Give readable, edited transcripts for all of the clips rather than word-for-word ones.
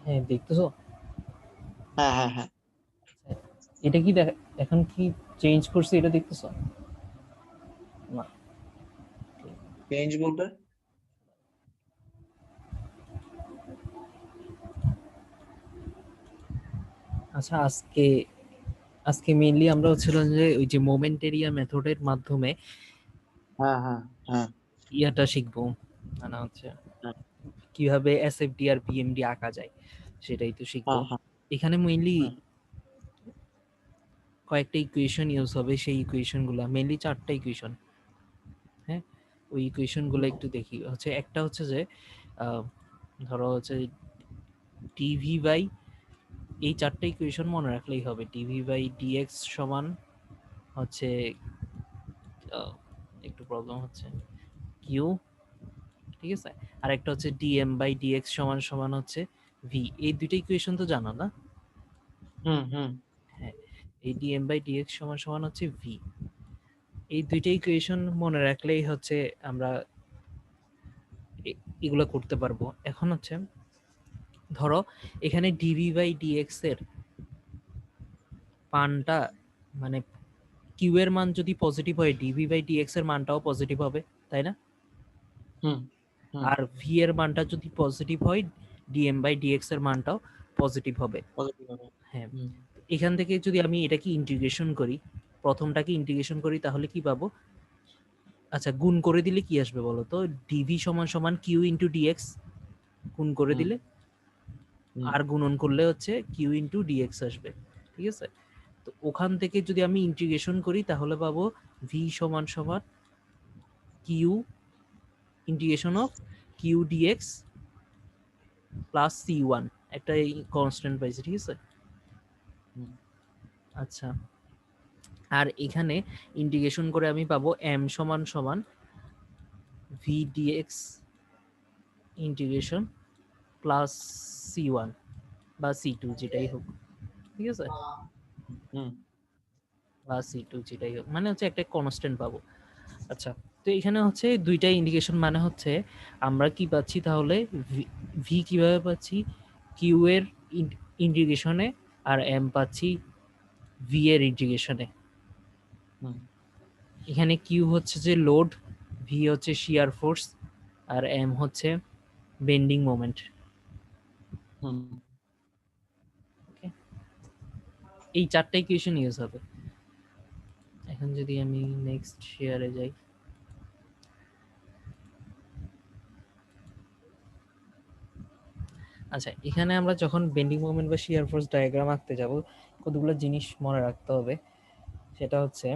হ্যাঁ দেখতেছো? হ্যাঁ হ্যাঁ হ্যাঁ। এটা কি এখন কি চেঞ্জ করছে এটা দেখতেছো? না। চেঞ্জ বলতে? আচ্ছা, আজকে আজকে মেইনলি আমরা হচ্ছিল যে ওই যে মোমেন্টেরিয়া মেথডের মাধ্যমে হ্যাঁ হ্যাঁ হ্যাঁ ইয়াটা শিখবো, মানে হচ্ছে হ্যাঁ কিভাবে এসএফডি আর পিএমডি আঁকা যায় সেটাই তো শিখবো। হ্যাঁ হ্যাঁ এখানে মেইনলি হ্যাঁ কয়েকটা ইকুয়েশন ইউজ হবে, সেই ইকুয়েশন গুলা মেইনলি 4টা ইকুয়েশন। হ্যাঁ, ওই ইকুয়েশন গুলো একটু দেখি। হচ্ছে একটা হচ্ছে যে আহ, ধরো হচ্ছে ডিভি বাই, এই 4টা ইকুয়েশন মনে রাখলেই হবে। ডিভি বাই ডিএক্স সমান হচ্ছে একটু প্রবলেম হচ্ছে কিউ, ঠিক আছে। আর একটা হচ্ছে ডিএম বাই ডিএক্স সমান সমান হচ্ছে ভি। এই দুইটা ইকুয়েশন তো জানো না? হুম হুম হ্যাঁ, এই ডিএম বাই ডিএক্স সমান সমান হচ্ছে ভি। এই দুইটা ইকুয়েশন মনে রাখলেই হচ্ছে আমরা এগুলো করতে পারবো। এখন হচ্ছে ধরো এখানে ডিভি বাই ডিএক্স এর মানটা, মানে কিউ এর মান যদি পজিটিভ হয় ডিভি বাই ডিএক্স এর মানটাও পজিটিভ হবে, তাই না? হুম হুম। আর ভি এর মানটা যদি পজিটিভ হয় ডিএম বাই ডিএক্স এর মানটাও পজিটিভ হবে। পজিটিভ হবে। হ্যাঁ, হুম এখান থেকে যদি আমি এটাকে ইন্টিগ্রেশন করি, প্রথমটাকে ইন্টিগ্রেশন করি, তাহলে কি পাবো? আচ্ছা, গুণ করে দিলে কি আসবে বলো তো? ডিভি সমান সমান কিউ ইন্টু ডিএক্স, গুণ করে হুম দিলে হুম আর গুণন করলে হচ্ছে কিউ ইন্টু ডিএক্স আসবে, ঠিক আছে। তো ওখান থেকে যদি আমি ইন্টিগ্রেশন করি তাহলে পাবো ভি সমান সমান q integration of q dx plus c one, একটা কনস্ট্যান্ট পাইছি, ঠিক আছে। হুম আচ্ছা, আর এখানে ইন্টিগ্রেশন করে আমি পাবো এম সমান সমান v dx integration plus c one বা সি টু যেটাই হোক, ঠিক আছে, হুম বা সি টু যেটাই হোক, মানে হচ্ছে একটা কনস্ট্যান্ট পাবো। আচ্ছা, তো এখানে হচ্ছে দুইটা ইন্ডিকেশন, মানে হচ্ছে আমরা কি পাচ্ছি তাহলে? ভি কিভাবে পাচ্ছি? কিউ এর ইন্টিগ্রেশনে, আর এম পাচ্ছি ভি এর ইন্টিগ্রেশনে। হুম এখানে কিউ হচ্ছে যে লোড, ভি হচ্ছে শিয়ার ফোর্স, আর এম হচ্ছে বেন্ডিং মোমেন্ট। হুম। এই 4টা ইকুয়েশন ইউজ হবে। এখন যদি আমি নেক্সট শেয়ারে যাই, আচ্ছা এখানে আমরা যখন বেন্ডিং মোমেন্ট বা শিয়ার ফোর্স ডায়াগ্রাম আঁকতে যাব, কতগুলো জিনিস মনে রাখতে হবে। সেটা হচ্ছে,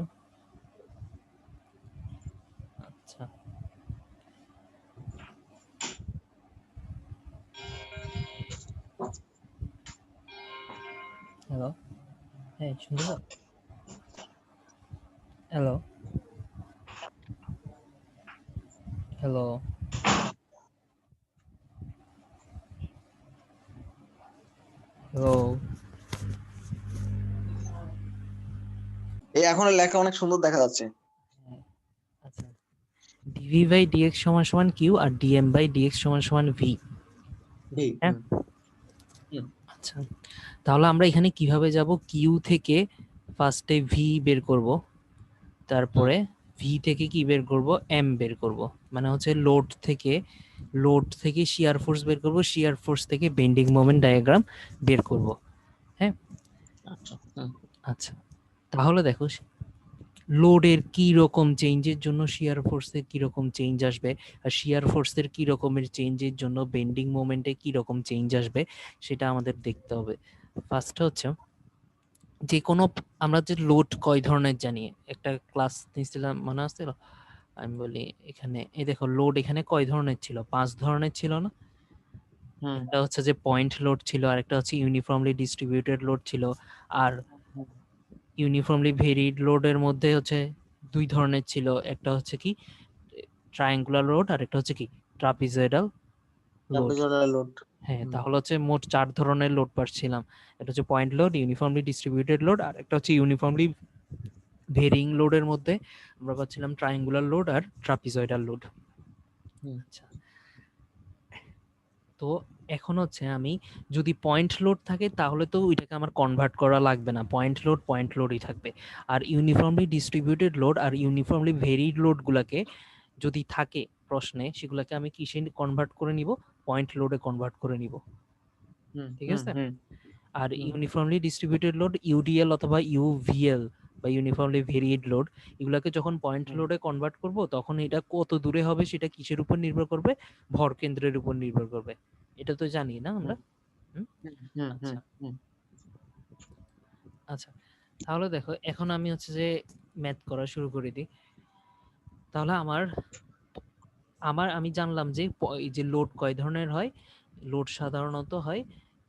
আচ্ছা হ্যালো, হ্যাঁ শুনতেছ? Hello, hello, hello. এই এখন লেখা অনেক সুন্দর দেখা যাচ্ছে। আচ্ছা, ডিভি বাই ডিএক্স সমান সমান কিউ আর ডিএম বাই ডিএক্স সমান সমান ভি। জি হ্যাঁ, হুম হুম আচ্ছা, তাহলে আমরা এখানে কিভাবে যাব? কিউ থেকে ফার্স্টে ভি বের করব, হুম তারপরে ভি থেকে কি বের করব? এম বের করব। মানে হচ্ছে লোড থেকে শিয়ার ফোর্স বের করব, শিয়ার ফোর্স থেকে বেন্ডিং মোমেন্ট ডায়াগ্রাম বের করব। হ্যাঁ, আচ্ছা হুম আচ্ছা, তাহলে দেখো লোডের কি রকম চেঞ্জের জন্য শিয়ার ফোর্সের কি রকম চেঞ্জ আসবে, আর শিয়ার ফোর্সের কি রকমের চেঞ্জের জন্য বেন্ডিং মোমেন্টে কি রকম চেঞ্জ আসবে, সেটা আমাদের দেখতে হবে। ফার্স্ট হচ্ছে যে কোনো, আমরা যে লোড কয় ধরনের জানি, একটা ক্লাস নিয়েছিলাম মনে আছে? আমি বলি এখানে, এই দেখো লোড এখানে কয় ধরনের ছিল? 5 ধরনের ছিল না? হুম একটা হচ্ছে যে পয়েন্ট লোড ছিল, আর একটা হচ্ছে ইউনিফর্মলি ডিস্ট্রিবিউটেড লোড ছিল, আর হুম। ইউনিফর্মলি ভেরিড লোডের মধ্যে হচ্ছে 2 ধরনের ছিল। একটা হচ্ছে কি ট্রায়াঙ্গুলার লোড, আর একটা হচ্ছে কি ট্রাপিজয়েডাল লোড। Trapezoidal load. হ্যাঁ, হুম তাহলে হচ্ছে মোট 4 ধরনের লোড পাচ্ছিলাম। এটা হচ্ছে point load, uniformly distributed load, আর একটা হচ্ছে ইউনিফর্মলি ভেরিং লোডের মধ্যে আমরা পাচ্ছিলাম ট্রায়াঙ্গুলার লোড আর ট্রাপিজয়েডাল লোড। হুম আচ্ছা, তো এখন হচ্ছে আমি যদি পয়েন্ট লোড থাকে তাহলে তো ওইটাকে আমার কনভার্ট করা লাগবে না, পয়েন্ট লোডই থাকবে। আর ইউনিফর্মলি ডিস্ট্রিবিউটেড লোড আর ইউনিফর্মলি ভেরিড লোডগুলোকে যদি থাকে প্রশ্নে, সেগুলোকে আমি কিসে কনভার্ট করে নিব? পয়েন্ট লোডে কনভার্ট করে নিব, ঠিক আছে? আর ইউনিফর্মলি ডিস্ট্রিবিউটেড লোড ইউডিএল অথবা ইউভিএল বা ইউনিফর্মলি ভেরিয়েড লোড, এগুলাকে যখন পয়েন্ট লোডে কনভার্ট করব তখন এটা কত দূরে হবে সেটা কিসের উপর নির্ভর করবে? ভর কেন্দ্রের উপর নির্ভর করবে। এটা তো জানি না আমরা। আচ্ছা আচ্ছা, তাহলে দেখো এখন আমি হচ্ছে যে ম্যাথ করা শুরু করে দিই। তাহলে আমি জানলাম যে এই যে লোড কয় ধরনের হয়। লোড সাধারণত হয়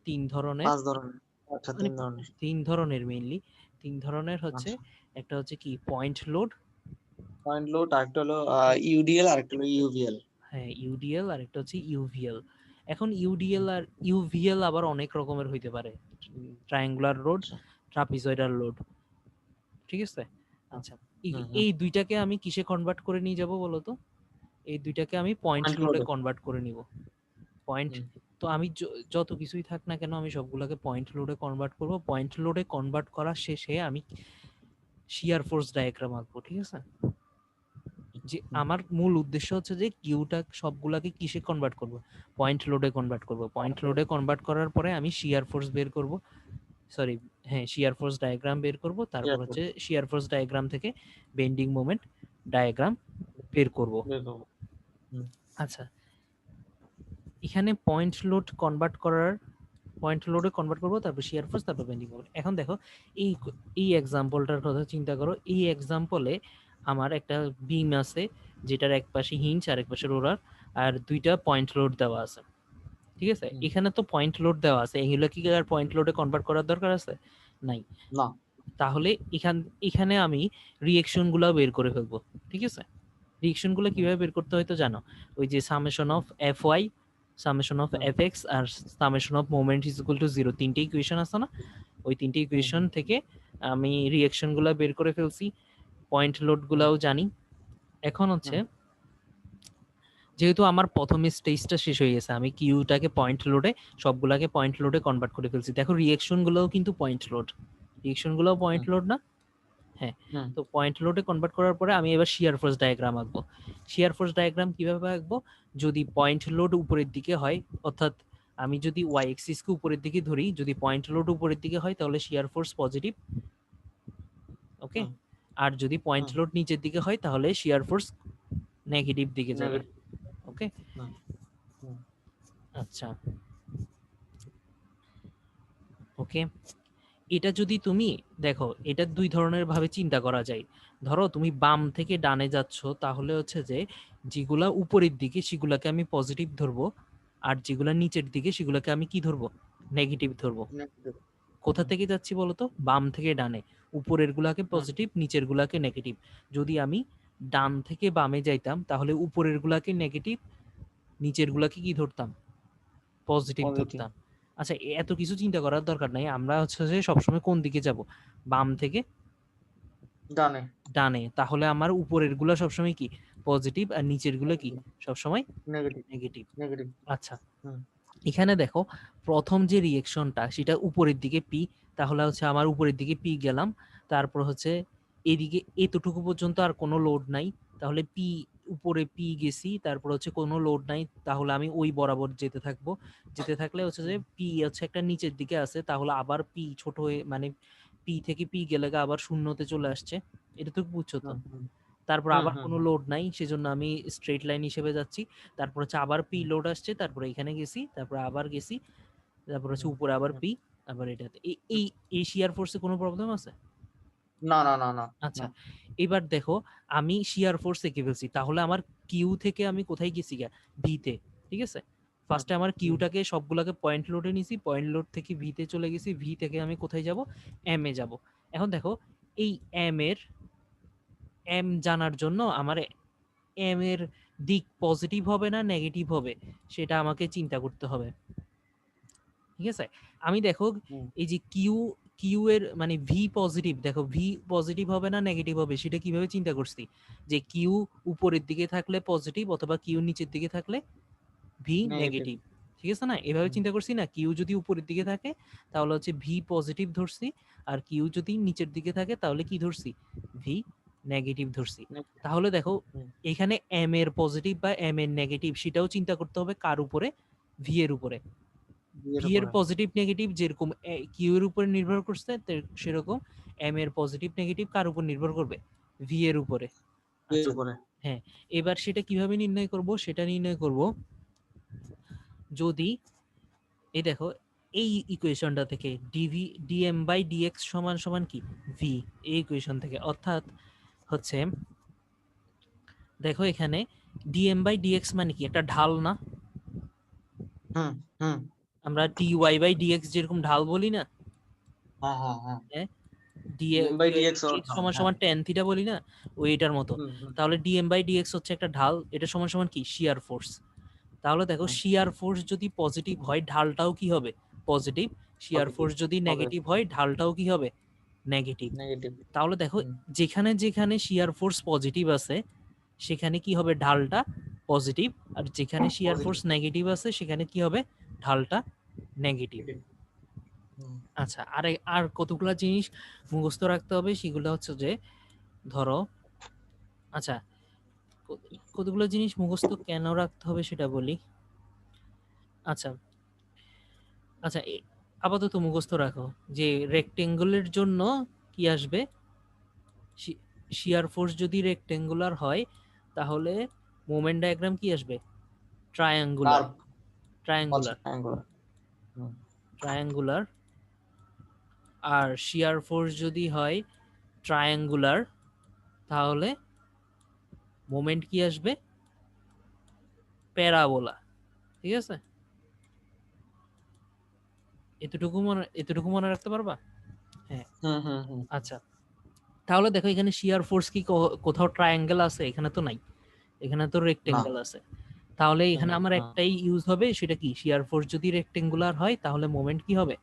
3 ধরনের, 5 ধরনের। আচ্ছা, মানে 3 ধরনের। 3 ধরনের মেইনলি। 3 ধরনের হচ্ছে, আচ্ছা, একটা হচ্ছে কি পয়েন্ট লোড, পয়েন্ট লোড, আরেকটা হলো ইউডিএল, আরেকটা হলো ইউভিএল। হ্যাঁ ইউডিএল, আর একটা হচ্ছে ইউভিএল। এখন ইউডিএল আর ইউভিএল আবার অনেক রকমের হইতে পারে, ট্রায়াঙ্গুলার লোড, আচ্ছা, ট্রাপিজয়েডাল লোড, ঠিক আছে? আচ্ছা, হুম, এই দুইটাকে আমি কিসে কনভার্ট করে নিয়ে যাব বলো তো? এই দুইটাকে আমি পয়েন্ট পয়েন্ট লোডে লোডে। কনভার্ট করে নিব। পয়েন্ট, তো আমি যত কিছুই থাক না কেন আমি সবগুলোকে পয়েন্ট লোডে কনভার্ট করব। পয়েন্ট লোডে কনভার্ট করার শেষে আমি শিয়ার ফোর্স ডায়াগ্রাম আঁকবো, ঠিক আছে? যে আমার মূল উদ্দেশ্য হচ্ছে যে কিউটা সবগুলাকে কিসে কনভার্ট করব? পয়েন্ট লোডে কনভার্ট করব। পয়েন্ট লোডে কনভার্ট করার পরে আমি শিয়ার ফোর্স বের করব, সরি হ্যাঁ শিয়ার ফোর্স ডায়াগ্রাম বের করব। তারপর হচ্ছে শিয়ার ফোর্স ডায়াগ্রাম থেকে বেন্ডিং মোমেন্ট ডায়াগ্রাম বের করব। আচ্ছা, এখানে পয়েন্ট লোডে কনভার্ট করবো, তারপর শিয়ার ফোর্স, তারপর বেন্ডিং মোমেন্ট। এখন দেখো এই এই এক্সাম্পলটার কথা চিন্তা করো। এই এক্সাম্পলে আমার একটা বিম আছে, যেটার এক পাশে হিঞ্জ আর এক পাশে রোলার, আর দুইটা পয়েন্ট লোড দেওয়া আছে, ঠিক আছে? এখানে তো পয়েন্ট লোড দেওয়া আছে, এগুলো কি আর পয়েন্ট লোডে কনভার্ট করার দরকার আছে? নাই। না। তাহলে এখানে আমি রিয়েকশন গুলো বের করে ফেলবো, ঠিক আছে? রিয়েকশন গুলো কিভাবে বের করতে হয় তো জানো, ওই যে summation of f y, summation of f x আর summation of moment is equal to 0, তিনটে ইকুয়েশন আছে না? ওই তিনটে ইকুয়েশন থেকে আমি রিয়েকশন গুলা বের করে ফেলছি, পয়েন্ট লোড গুলাও জানি। এখন হচ্ছে যেহেতু আমার প্রথম স্টেজটা শেষ হয়ে গেছে, আমি কিউটাকে পয়েন্ট লোডে, সবগুলাকে পয়েন্ট লোডে কনভার্ট করে ফেলছি। দেখো রিয়েকশন গুলোও কিন্তু পয়েন্ট লোড, রিয়েকশন গুলোও পয়েন্ট লোড না? হ্যাঁ। তো পয়েন্ট লোডে কনভার্ট করার পরে আমি এবার শিয়ার ফোর্স ডায়াগ্রাম আঁকবো। শিয়ার ফোর্স ডায়াগ্রাম কিভাবে আঁকবো? যদি পয়েন্ট লোড উপরের দিকে হয়, অর্থাৎ আমি যদি ওয়াই এক্সিসকে উপরের দিকে ধরি, যদি পয়েন্ট লোড উপরের দিকে হয় তাহলে শিয়ার ফোর্স পজিটিভ, ওকে? আর যদি পয়েন্ট লোড নিচের দিকে হয় তাহলে শিয়ার ফোর্স নেগেটিভ দিকে যাবে, ওকে? আচ্ছা, ওকে। এটা যদি তুমি দেখো, এটা দুই ধরনের ভাবে চিন্তা করা যায়। ধরো তুমি বাম থেকে ডানে যাচ্ছ, তাহলে হচ্ছে যে যেগুলা উপরের দিকে সেগুলাকে আমি পজিটিভ ধরবো, আর যেগুলা নিচের দিকে সেগুলাকে আমি কি ধরবো? নেগেটিভ ধরবো। কোথা থেকে যাচ্ছি বলতো? বাম থেকে ডানে, উপরের গুলাকে পজিটিভ, নিচের গুলাকে নেগেটিভ। যদি আমি ডান থেকে বামে যাইতাম তাহলে উপরের গুলাকে নেগেটিভ, নিচের গুলাকে কি ধরতাম? পজিটিভ ধরতাম। আচ্ছা, এত কিছু চিন্তা করার দরকার নাই, আমরা হচ্ছে যে সবসময় কোন দিকে যাব? বাম থেকে ডানে। ডানে। তাহলে আমার উপরের গুলা সবসময় কি? পজিটিভ, আর নিচের গুলো কি? সবসময় নেগেটিভ। আচ্ছা, এখানে দেখো প্রথম যে রিয়েকশনটা সেটা উপরের দিকে পি, তাহলে হচ্ছে আমার উপরের দিকে পি গেলাম, তারপর হচ্ছে এদিকে এতটুকু পর্যন্ত আর কোনো লোড নাই, তাহলে পি উপরে পি গেছি, তারপর হচ্ছে কোনো লোড নাই, তাহলে আমি ওই বরাবর যেতে থাকবো। যেতে থাকলে হচ্ছে যে পি হচ্ছে একটা নিচের দিকে আছে, তাহলে আবার পি ছোট হয়ে, মানে পি থেকে পি গেলে আবার শূন্যতে চলে আসছে, এটা তো বুঝছো তো? তারপর আবার কোনো লোড নাই, সেজন্য আমি স্ট্রেট লাইন হিসেবে যাচ্ছি। তারপর হচ্ছে আবার পি লোড আসছে, তারপর এখানে গেছি, তারপর আবার গেছি, তারপর হচ্ছে উপরে আবার পি, আবার এটাতে। এই এই শিয়ার ফোর্সে কোনো প্রবলেম আছে? না, না, না, না। আচ্ছা, এবার দেখো আমি শিয়ার ফোর্স এঁকে ফেলছি, তাহলে আমার কিউ থেকে আমি কোথায় গেছি? ভিতে, ঠিক আছে? ফার্স্টে আমার কিউটাকে সবগুলাকে পয়েন্ট লোডে নিছি, পয়েন্ট লোড থেকে ভিতে চলে গেছি, ভি থেকে আমি কোথায় যাব? এম এ যাব। এখন দেখো এই এম জানার জন্য আমার এম এর দিক পজিটিভ হবে না নেগেটিভ হবে সেটা আমাকে চিন্তা করতে হবে, ঠিক আছে? আমি দেখো এই যে কিউ এর মানে ভি পজিটিভ, দেখো ভি পজিটিভ হবে না নেগেটিভ হবে সেটা কিভাবে চিন্তা করছি? যে কিউ উপরের দিকে থাকলে পজিটিভ, অথবা কিউ নিচের দিকে থাকলে ভি নেগেটিভ, ঠিক আছে না? এভাবে হুম। চিন্তা করছি না, কিউ যদি উপরের দিকে থাকে তাহলে হচ্ছে ভি পজিটিভ ধরছি, আর কিউ যদি নিচের দিকে থাকে তাহলে কি ধরছি, ভি নেগেটিভ ধরছি। তাহলে দেখো হুম। এখানে এম এর পজিটিভ বা এম এর নেগেটিভ সেটাও চিন্তা করতে হবে কার উপরে, ভি এর উপরে। বিয়ের ভি এর উপরে পজিটিভ নেগেটিভ যেরকম কিউ এর উপরে নির্ভর করছে সেরকম এম এর পজিটিভ নেগেটিভ কার উপর নির্ভর করবে, ভি এর উপরে। বিয়ের আচ্ছা, উপরে হ্যাঁ, এবার সেটা কিভাবে নির্ণয় করব, সেটা নির্ণয় করব যদি এই দেখো এই ইকুয়েশনটা থেকে ডিভি ডিএম বাই ডিএক্স সমান সমান কি, ভি, এই ইকুয়েশন থেকে। অর্থাৎ হচ্ছে দেখো এখানে ডিএম বাই ডিএক্স মানে কি, একটা ঢাল না? হুম হুম আমরা ডিওয়াই বাই ডিএক্স যেরকম ঢাল বলি না, হ্যাঁ হ্যাঁ হ্যাঁ হ্যাঁ, ডিএম বাই ডিএক্স সমান হ্যাঁ সমান ট্যান থিটা বলি না, ওইটার মতো। হুম হুম তাহলে ডিএম বাই ডিএক্স হচ্ছে একটা ঢাল, এটা সমান সমান কি, শিয়ার ফোর্স। তাহলে দেখো হুম শিয়ার ফোর্স যদি পজিটিভ হয় ঢালটাও কি হবে, পজিটিভ। শিয়ার পজিটিভ ফোর্স যদি হবে নেগেটিভ হয় ঢালটাও কি হবে, নেগেটিভ। নেগেটিভ তাহলে দেখো হুম যেখানে যেখানে শিয়ার ফোর্স পজিটিভ আছে সেখানে কি হবে, ঢালটা পজিটিভ। আর যেখানে শিয়ার পজিটিভ ফোর্স নেগেটিভ আছে সেখানে কি হবে, ঢালটা নেগেটিভ। হুম আচ্ছা, আর কতগুলা জিনিস মুখস্থ রাখতে হবে, সেগুলো হচ্ছে যে ধরো, আচ্ছা, কতগুলো জিনিস মুখস্থ কেন রাখতে হবে সেটা বলি। আচ্ছা, আচ্ছা, আপাতত মুখস্থ রাখো যে রেক্টেঙ্গলের জন্য কি আসবে, শিয়ার ফোর্স যদি রেক্টেঙ্গুলার হয় তাহলে মোমেন্ট ডায়াগ্রাম কি আসবে, ট্রায়াঙ্গুলার। কার্ভ আচ্ছা ট্রায়াঙ্গুলার, ট্রায়াঙ্গুলার হুম ট্রায়াঙ্গুলার। আর শিয়ার ফোর্স যদি হয় ট্রায়াঙ্গুলার তাহলে মোমেন্ট কি আসবে, প্যারাবোলা। ঠিক আছে, এতটুকু মনে রাখতে পারবা? হ্যাঁ, হুম হুম হুম আচ্ছা। তাহলে দেখো এখানে শিয়ার ফোর্স কি কোথাও ট্রায়াঙ্গেল আছে, এখানে তো নাই, এখানে তো না রেক্টেঙ্গেল আছে। তাহলে এখানে আমার হ্যাঁ একটাই ইউজ হবে, সেটা কি, শিয়ার ফোর্স যদি রেক্টেঙ্গুলার হয় তাহলে মোমেন্ট কি হবে,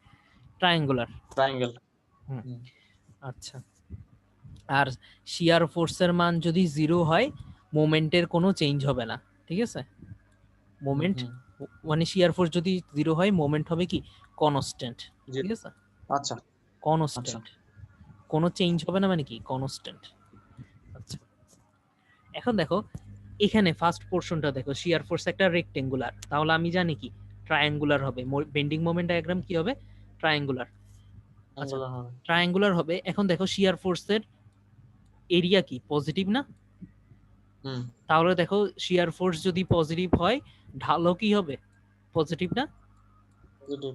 ট্রায়াঙ্গুলার। ট্রায়াঙ্গেল হুম, হুম আচ্ছা। আর শিয়ার ফোর্সের মান যদি জিরো হয় মোমেন্টের কোনো চেঞ্জ হবে না। ঠিক আছে, হুম মোমেন্ট হুম মানে শিয়ার ফোর্স যদি জিরো হয় মোমেন্ট হবে কি, কনস্ট্যান্ট। জি ঠিক আছে, আচ্ছা আচ্ছা কনস্ট্যান্ট, কোনো চেঞ্জ হবে না মানে কি, কনস্ট্যান্ট। আচ্ছা, এখন দেখো এখানে ফার্স্ট পোর্শনটা দেখো, শিয়ার ফোর্স একটা রেক্টেঙ্গুলার, তাহলে আমি জানি কি, ট্রায়াঙ্গুলার হবে, বেন্ডিং মোমেন্ট ডায়াগ্রাম কি হবে, ট্রায়াঙ্গুলার। আচ্ছা, ট্রায়াঙ্গুলার হবে ট্রায়াঙ্গুলার হবে। এখন দেখো শিয়ার ফোর্সের এরিয়া কি, পজিটিভ না? হুম তাহলে দেখো শিয়ার ফোর্স যদি পজিটিভ হয় ঢালও কি হবে, পজিটিভ না? পজিটিভ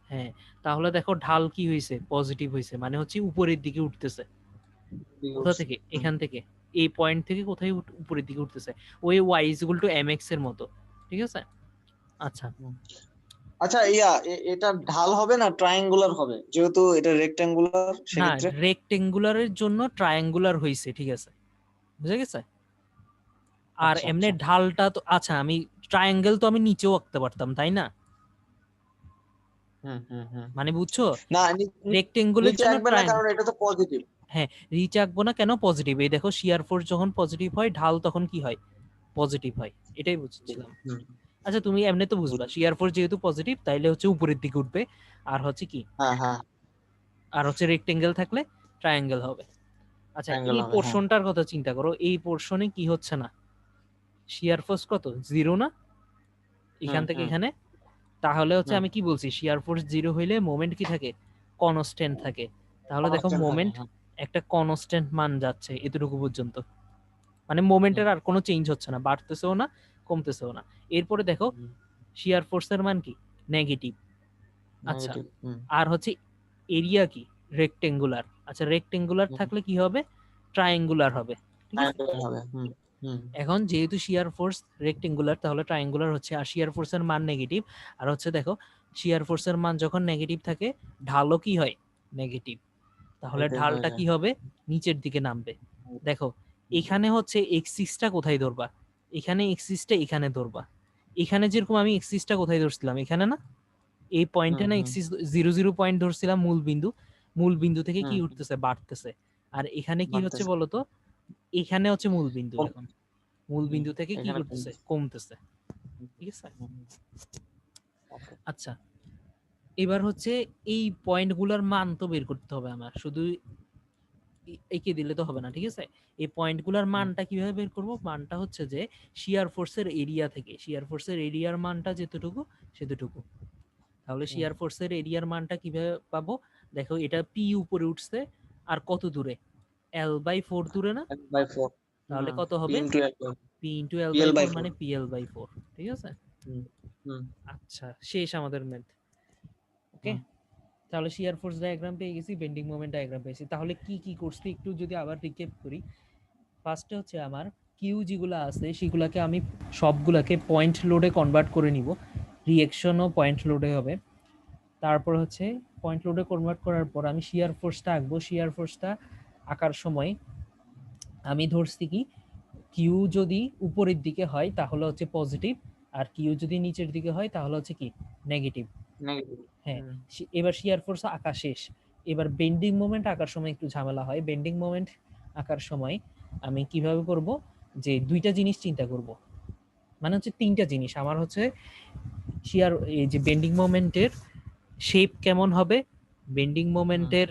হ্যাঁ, তাহলে দেখো ঢাল কি হয়েছে, পজিটিভ হয়েছে, মানে হচ্ছে উপরের দিকে উঠতেছে। দিকে কোথা উঠছে থেকে, হুম এখান থেকে, এই পয়েন্ট থেকে কোথায় উপরের দিকে উঠতেছে, ওই y is equal to m x এর মতো। ঠিক আছে, আচ্ছা। হুম। আচ্ছা এটা ঢাল হবে না ট্রায়াঙ্গুলার হবে যেহেতু এটা রেক্টাঙ্গুলার না, সেক্ষেত্রে রেক্টেঙ্গুলারের জন্য ট্রায়াঙ্গুলার হয়েছে, ঠিক আছে, বুঝা গেছে। আর আচ্ছা এমনি আচ্ছা ঢালটা তো, আচ্ছা, আমি ট্রায়াঙ্গেল তো আমি নিচেও আঁকতে পারতাম তাই না, হুম হুম হুম মানে বুঝছো, না রেক্টেঙ্গুলের নিচে জন্য আঁকবে না কারণ এটা তো পজিটিভ হ্যাঁ, রিচ আঁকবো না কেন, পজিটিভ। এই দেখো শিয়ার ফোর্স যখন পজিটিভ হয় ঢাল তখন কি হয়, পজিটিভ হয়, এটাই বুঝছিলাম। হুম আচ্ছা, তুমি এমনি তো বুঝলা শিয়ার ফোর্স যেহেতু পজিটিভ তাইলে হচ্ছে উপরের দিকে উঠবে, আর হচ্ছে কি, হ্যাঁ হ্যাঁ আর হচ্ছে রেক্টেঙ্গেল থাকলে ট্রায়াঙ্গেল হবে। আচ্ছা, ট্রায়াঙ্গেল এই হবে হ্যাঁ পোর্শনটার কথা চিন্তা করো, এই পোর্শনে কি হচ্ছে না, শিয়ার ফোর্স কত, জিরো না, হুম এখান থেকে হুম এখানে। তাহলে হচ্ছে হুম আমি কি বলছি, শিয়ার ফোর্স জিরো হইলে মোমেন্ট কি থাকে, কনস্ট্যান্ট থাকে। তাহলে দেখো কনস্ট্যান্ট থাকে মোমেন্ট হ্যাঁ একটা কনস্ট্যান্ট মান যাচ্ছে এতটুকু পর্যন্ত, মানে হুম মোমেন্টের আর কোনো চেঞ্জ হচ্ছে না, বাড়তেছেও না কমতেছেও না। এরপরে দেখো শিয়ার ফোর্সের মান কি, নেগেটিভ। আচ্ছা, নেগেটিভ হুম আর হচ্ছে এরিয়া কি, রেক্টেঙ্গুলার। আচ্ছা, রেক্টেঙ্গুলার হুম থাকলে কি হবে, ট্রায়াঙ্গুলার হবে। ঠিক আছে, ট্রায়াঙ্গেল হবে হুম হুম এখন যেহেতু শিয়ার ফোর্স রেক্টেঙ্গুলার তাহলে ট্রায়াঙ্গুলার হচ্ছে, আর শিয়ার ফোর্সের মান নেগেটিভ। আর হচ্ছে দেখো শিয়ার ফোর্সের মান যখন নেগেটিভ থাকে ঢালও কি হয়, নেগেটিভ। তাহলে নেগেটিভ হয়ে ঢালটা যায় কি হবে, নিচের দিকে নামবে। দেখো এখানে হচ্ছে এক্সিসটা কোথায় ধরবা, এখানে এক্সিসটা এখানে ধরবা। এখানে যেরকম আমি এক্সিসটা কোথায় ধরছিলাম, এখানে না, এই পয়েন্টে হুম না, হুম এক্সিস জিরো জিরো পয়েন্ট ধরছিলাম, মূল বিন্দু। মূল বিন্দু থেকে কি হুম উঠতেছে, বাড়তেছে। আর এখানে কি হচ্ছে বাড়তেছে বলতো, এখানে হচ্ছে মূল বিন্দু, কম এখন মূল হুম বিন্দু থেকে কি এখানে করতেছে, কমতেছে কমতেছে। ঠিক আছে, হুম ওকে আচ্ছা, এবার হচ্ছে এই পয়েন্টগুলোর মান তো বের করতে হবে আমার, শুধু এঁকে দিলে তো হবে না, ঠিক আছে? এই পয়েন্টগুলোর মানটা কিভাবে বের করব? মানটা হচ্ছে যে শিয়ার ফোর্সের এরিয়া থেকে, শিয়ার ফোর্সের এরিয়ার মানটা যেতটুকু সেতটুকু। তাহলে শিয়ার ফোর্সের এরিয়ার মানটা কিভাবে পাবো? দেখো এটা পি উপরে উঠছে, আর কত দূরে? L/4 দূরে না? 1/4 তাহলে কত পি হবে? Into l P into pl by L/4 four মানে PL/4, ঠিক আছে? হুম হুম আচ্ছা, শেষ আমাদের ম্যাথ। ওকে, তাহলে শিয়ার ফোর্স ডায়াগ্রাম পেয়ে গেছি, বেন্ডিং মোমেন্ট ডায়াগ্রাম পেয়েছি। তাহলে কি কি করছি একটু যদি আবার রিক্যাপ করি। ফার্স্টে হচ্ছে আমার কিউ যেগুলো আছে সেগুলোকে আমি সবগুলোকে পয়েন্ট লোডে কনভার্ট করে নিব, রিঅ্যাকশনও পয়েন্ট লোডে হবে। তারপর হচ্ছে পয়েন্ট লোডে কনভার্ট করার পর আমি শিয়ার ফোর্সটা আঁকবো। শিয়ার ফোর্সটা আঁকার সময় আমি ধরছি কি, কিউ যদি উপরের দিকে হয় তাহলে হচ্ছে পজিটিভ, আর কিউ যদি নিচের দিকে হয় তাহলে হচ্ছে কি, নেগেটিভ। নেগেটিভ হ্যাঁ, এবার শিয়ার ফোর্স আঁকা শেষ। এবার বেন্ডিং মোমেন্ট আঁকার সময় একটু ঝামেলা হয়। বেন্ডিং মোমেন্ট আঁকার সময় আমি কিভাবে করব, যে দুইটা জিনিস চিন্তা করব, মানে হচ্ছে তিনটা জিনিস আমার হচ্ছে শিয়ার, এই যে বেন্ডিং মোমেন্টের শেপ কেমন হবে, বেন্ডিং মোমেন্টের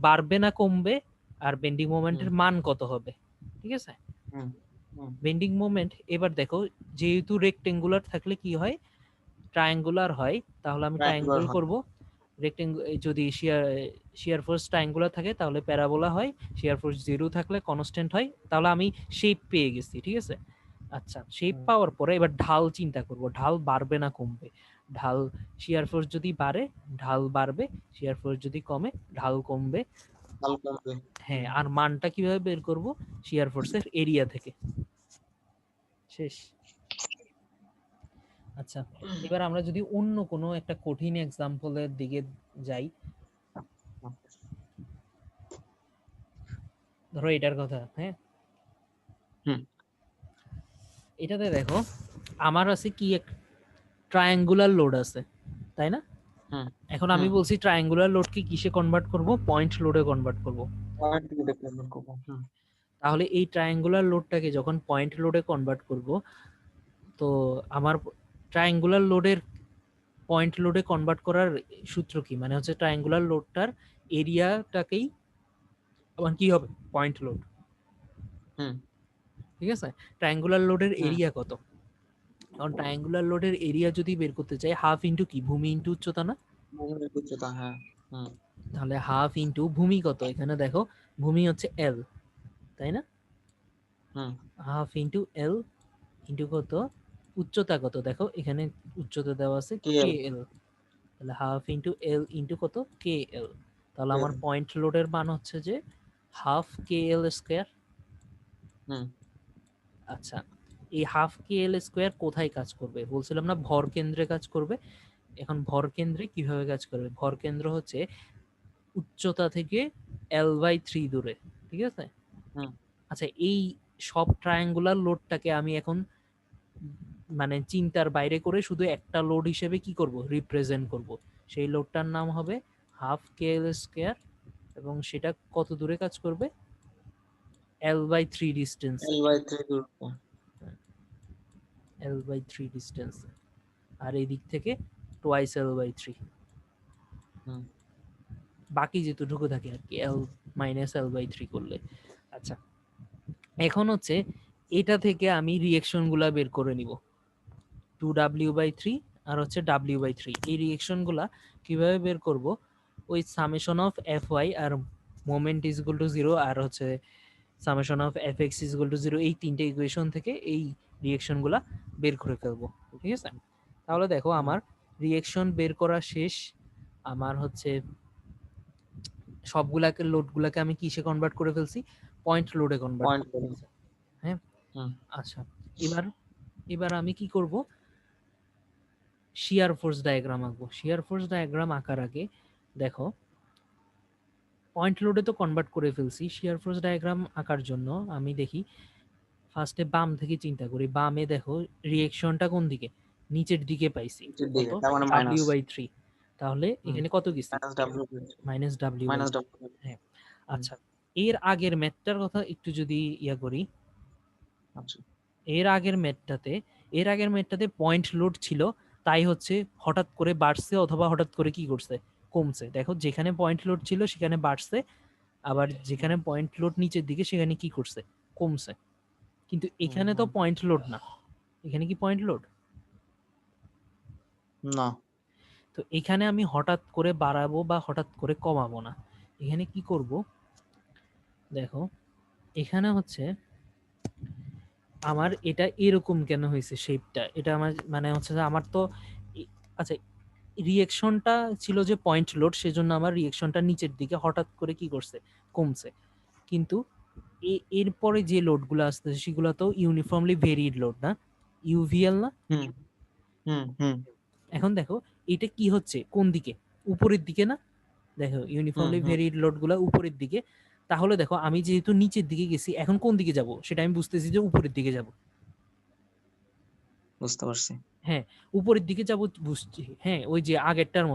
বাড়বে না কমবে, আর বেন্ডিং মোমেন্টের মান কত হবে, ঠিক আছে? হুম হুম বেন্ডিং মোমেন্ট এবার দেখো, যেহেতু রেক্টেঙ্গুলার থাকলে কি হয়, ট্রায়াঙ্গুলার হয়, তাহলে আমি ট্রায়াঙ্গুলার ট্রায়াঙ্গেল হয় করব। যদি শিয়ার ফোর্স ট্রায়াঙ্গুলার থাকে তাহলে প্যারাবোলা হয়, শিয়ার ফোর্স জিরো থাকলে কনস্ট্যান্ট হয়, তাহলে আমি শেপ পেয়ে গেছি, ঠিক আছে? আচ্ছা, শেপ পাওয়ার পরে এবার ঢাল চিন্তা করব, ঢাল বাড়বে না কমবে। ঢাল, শিয়ার ফোর্স যদি বাড়ে ঢাল বাড়বে, শিয়ার ফোর্স যদি কমে ঢাল কমবে। ঢাল কমবে হ্যাঁ, আর মানটা কিভাবে বের করব? শিয়ার ফোর্সের এরিয়া থেকে। শেষ। আচ্ছা, এবার আমরা যদি অন্য কোনো একটা কঠিন এক্সাম্পলের দিকে যাই, ধরো এটার কথা, হ্যাঁ, হুম এটাতে দেখো আমার আছে কি, এক ট্রায়াঙ্গুলার লোড আছে, তাই না? হুম এখন আমি হুম বলছি ট্রায়াঙ্গুলার লোডকে কিসে কনভার্ট করব? পয়েন্ট লোডে কনভার্ট করব। পয়েন্ট লোডে কনভার্ট করব তাহলে এই ট্রায়াঙ্গুলার লোডটাকে যখন পয়েন্ট লোডে কনভার্ট করব, তো আমার ট্রায়াঙ্গুলার লোডের পয়েন্ট লোডে কনভার্ট করার সূত্র কি? মানে হচ্ছে ট্রায়াঙ্গুলার লোডটার এরিয়াটাকেই আমার কি হবে? পয়েন্ট লোড, হুম ঠিক আছে? ট্রায়াঙ্গুলার লোডের হুম এরিয়া কত? কারণ ট্রায়াঙ্গুলার লোডের এরিয়া যদি বের করতে চাই, হাফ ইন্টু কি, ভূমি ইন্টু উচ্চতা না? ভূমির উচ্চতা হ্যাঁ হুম তাহলে হাফ ইন্টু ভূমি কত, এখানে দেখো ভূমি হচ্ছে এল, তাই না? হুম হাফ ইন্টু এল ইন্টু কত, উচ্চতা কত, দেখো এখানে উচ্চতা দেওয়া আছে কে কে এল এল। তাহলে হাফ ইন্টু এল ইন্টু কত, কে এল। তাহলে আমার পয়েন্ট লোডের মান হচ্ছে যে হাফ কে এল স্কোয়ার। হুম আচ্ছা, এই হাফ কে এল স্কোয়ার কোথায় কাজ করবে? বলছিলাম না ভর কেন্দ্রে কাজ করবে। এখন ভর কেন্দ্রে কিভাবে কাজ করবে? ভর কেন্দ্র হচ্ছে উচ্চতা থেকে L/3 দূরে, ঠিক আছে? হুম আচ্ছা, এই সব ট্রায়াঙ্গুলার লোডটাকে আমি এখন মানে চিন্তার বাইরে করে শুধু একটা লোড হিসেবে কি করব, রিপ্রেজেন্ট করব। সেই লোডটার নাম হবে হাফ কে এল স্কোয়ার, এবং সেটা কত দূরে কাজ করবে? L/3 ডিস্টেন্সে। L/3 দূরত্ব L/3 ডিস্টেন্সে, আর এই দিক থেকে টোয়াইস L/3, হুম বাকি যেটুকু থাকে আর কি, L-L/3 করলে। আচ্ছা, এখন হচ্ছে এটা থেকে আমি রিঅ্যাকশন গুলা বের করে নিব, 2W/3 আর হচ্ছে W/3। এই রিঅ্যাকশন গুলা কিভাবে বের করব? ওই সামেশন অফ Fy আর মোমেন্ট ইজ ইকুয়াল টু 0 আর হচ্ছে summation of Fx is equal to 0, এই তিনটে ইকুয়েশন থেকে এই রিঅ্যাকশন গুলা বের করে ফেলবো, ঠিক আছে? তাহলে দেখো আমার রিঅ্যাকশন বের করা শেষ। আমার হচ্ছে সবগুলাকে লোডগুলাকে আমি কিসে কনভার্ট করে ফেলছি? পয়েন্ট লোডে কনভার্ট পয়েন্ট করে লোড ফেলছি, হ্যাঁ। হুম আচ্ছা, এবার এবার আমি কি করব? শিয়ার ফোর্স ডায়াগ্রাম আঁকবো। শিয়ার ফোর্স ডায়াগ্রাম আঁকার আগে দেখো, পয়েন্ট লোডে তো কনভার্ট করে ফেলছি, শিয়ার ফোর্স ডায়াগ্রাম আঁকার জন্য আমি দেখি ফার্স্টে বাম থেকে চিন্তা করি। বামে দেখো রিঅ্যাকশনটা কোন দিকে? নিচের দিকে পাইছি, নিচের কত? দিকে তার মানে মাইনাস W/3। তাহলে এখানে কত গেছি? Minus W -W/3। Minus W হ্যাঁ, আচ্ছা, এর আগের ম্যাথটার কথা একটু যদি ইয়া করি, আচ্ছা এর আগের ম্যাথটাতে পয়েন্ট লোড ছিল তাই হচ্ছে হঠাৎ করে বাড়ছে অথবা হঠাৎ করে কি করছে, কমছে। দেখো যেখানে পয়েন্ট লোড ছিল সেখানে বাড়ছে, আবার যেখানে পয়েন্ট লোড নিচের দিকে সেখানে কি করছে, কমছে। কিন্তু এখানে তো পয়েন্ট লোড না, এখানে কি পয়েন্ট লোড? না। তো এখানে আমি হঠাৎ করে বাড়াবো বা হঠাৎ করে কমাবো না। এখানে কি করব, দেখো এখানে হচ্ছে আমার এটা এরকম কেন হয়েছে শেপটা, এটা আমার মানে হচ্ছে যে আমার তো আচ্ছা রিয়েকশনটা ছিল যে পয়েন্ট লোড, সেজন্য আমার রিয়েকশনটা নিচের দিকে হঠাৎ করে কি করছে, কমছে। কিন্তু এরপরে যে লোডগুলো আসতেছে সেগুলো তো ইউনিফর্মলি ভেরিড লোড না, ইউভিএল না। হুম হুম হুম এখন দেখো এটা কি হচ্ছে, কোন দিকে, উপরের দিকে না। দেখো ইউনিফর্মলি হুম ভেরিড লোডগুলো উপরের দিকে। তাহলে দেখো আমি যেহেতু নিচের দিকে গেছি, এখন কোন দিকে যাব সেটা আমি বুঝতেছি যে উপরের দিকে যাব। বুঝতে পারছি। হ্যাঁ, উপরের দিকে যাব বুঝছি। হ্যাঁ, ওই যে আগেরটার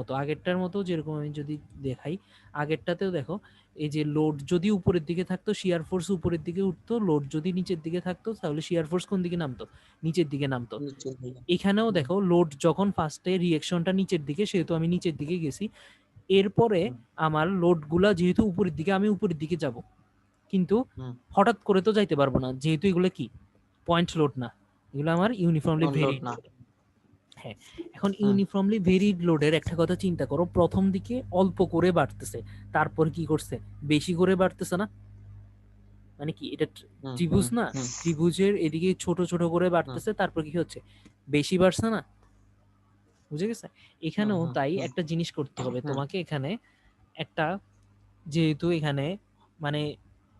মতো যেরকম আমি যদি দেখাই, আগেরটাতেও দেখো এই যে লোড যদি উপরের দিকে থাকতো শিয়ার ফোর্স উপরের দিকে উঠতো, লোড যদি নিচের দিকে থাকতো তাহলে শিয়ার ফোর্স কোন দিকে নামতো, নিচের দিকে নামতো। নিচের দিকে। এখানেও হুম, দেখো লোড যখন ফার্স্টে রিয়েকশনটা নিচের দিকে, সেহেতু আমি নিচের দিকে গেছি। এরপরে হুম, আমার লোডগুলা যেহেতু উপরের দিকে, আমি উপরের দিকে যাব। কিন্তু হুম, হঠাৎ করে তো যাইতে পারবো না, যেহেতু এগুলো কি পয়েন্ট লোড না, এগুলো আমার ইউনিফর্মলি লোড ভেরিড। না। হ্যাঁ, এখন হুম, ইউনিফর্মলি ভেরিড লোডের একটা কথা চিন্তা করো, প্রথম দিকে অল্প করে বাড়তেছে, তারপর কি করছে, বেশি করে বাড়তেছে না? মানে কি এটা হুম, ত্রিভুজ হুম, না, হুম, ত্রিভুজের এদিকে ছোট ছোট করে হুম, বাড়তেছে, তারপর কি হচ্ছে, বেশি বাড়ছে না? বুঝে গেছে? হুম, এখানেও হুম, তাই হুম, একটা জিনিস করতে হবে হুম, তোমাকে এখানে, একটা যেহেতু এখানে মানে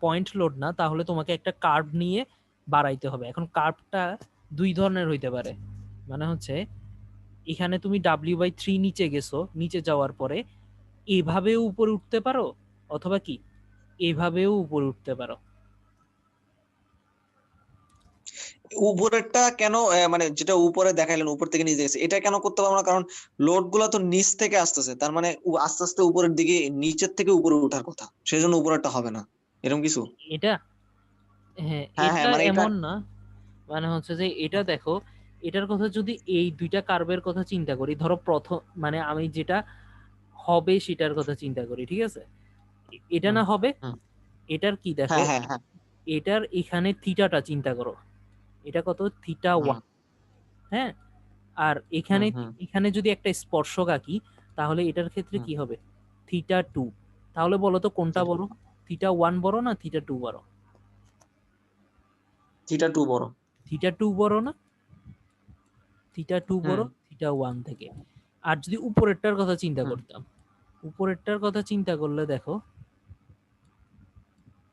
পয়েন্ট লোড না, তাহলে তোমাকে একটা কার্ভ নিয়ে বাড়াইতে হবে। এখন কার্ভটা দুই ধরনের হইতে পারে, মানে হচ্ছে এখানে তুমি W/3 নিচে গেছো, নিচে যাওয়ার পরে এভাবেও উপরে উঠতে পারো, অথবা কি এভাবেও উপরে উঠতে পারো। উপরেরটা কেন মানে যেটা উপরে দেখাইলেন উপর থেকে নিচে গেছে, এটা কেন করতে পারবো না? কারণ লোড গুলা তো নিচ থেকে আসতেছে, তার মানে আস্তে আস্তে উপরের দিকে, নিচের থেকে উপরে ওঠার কথা, সেজন্য উপরেরটা হবে না, এরকম কিছু। এটা হ্যাঁ, হ্যাঁ হ্যাঁ, এটা মানে এটা। এমন না, মানে হচ্ছে যে এটা দেখো, এটার কথা যদি এই দুইটা কার্ভের কথা চিন্তা করি, ধরো প্রথম মানে আমি যেটা হবে সেটার কথা চিন্তা করি, ঠিক আছে? এটা হুম, না হবে, হুম, এটার কি দেখো, হ্যাঁ হ্যাঁ হ্যাঁ, এটার এখানে থিটাটা চিন্তা করো, এটা কত, থিটা হুম, 1। হ্যাঁ, আর হুম, এখানে হুম, এখানে যদি একটা স্পর্শক আঁকি, তাহলে এটার ক্ষেত্রে হুম, কি হবে, থিটা 2। তাহলে বলো তো কোনটা থিটা বড়, থিটা 1 বড় না থিটা 2 বড়? থিটা 2 বড়। থিটা 2 বড় না, থিটা 2 হুম, বড় থিটা 1 থেকে। আর যদি উপরেরটার কথা চিন্তা হুম, করতাম, উপরেরটার কথা চিন্তা করলে দেখো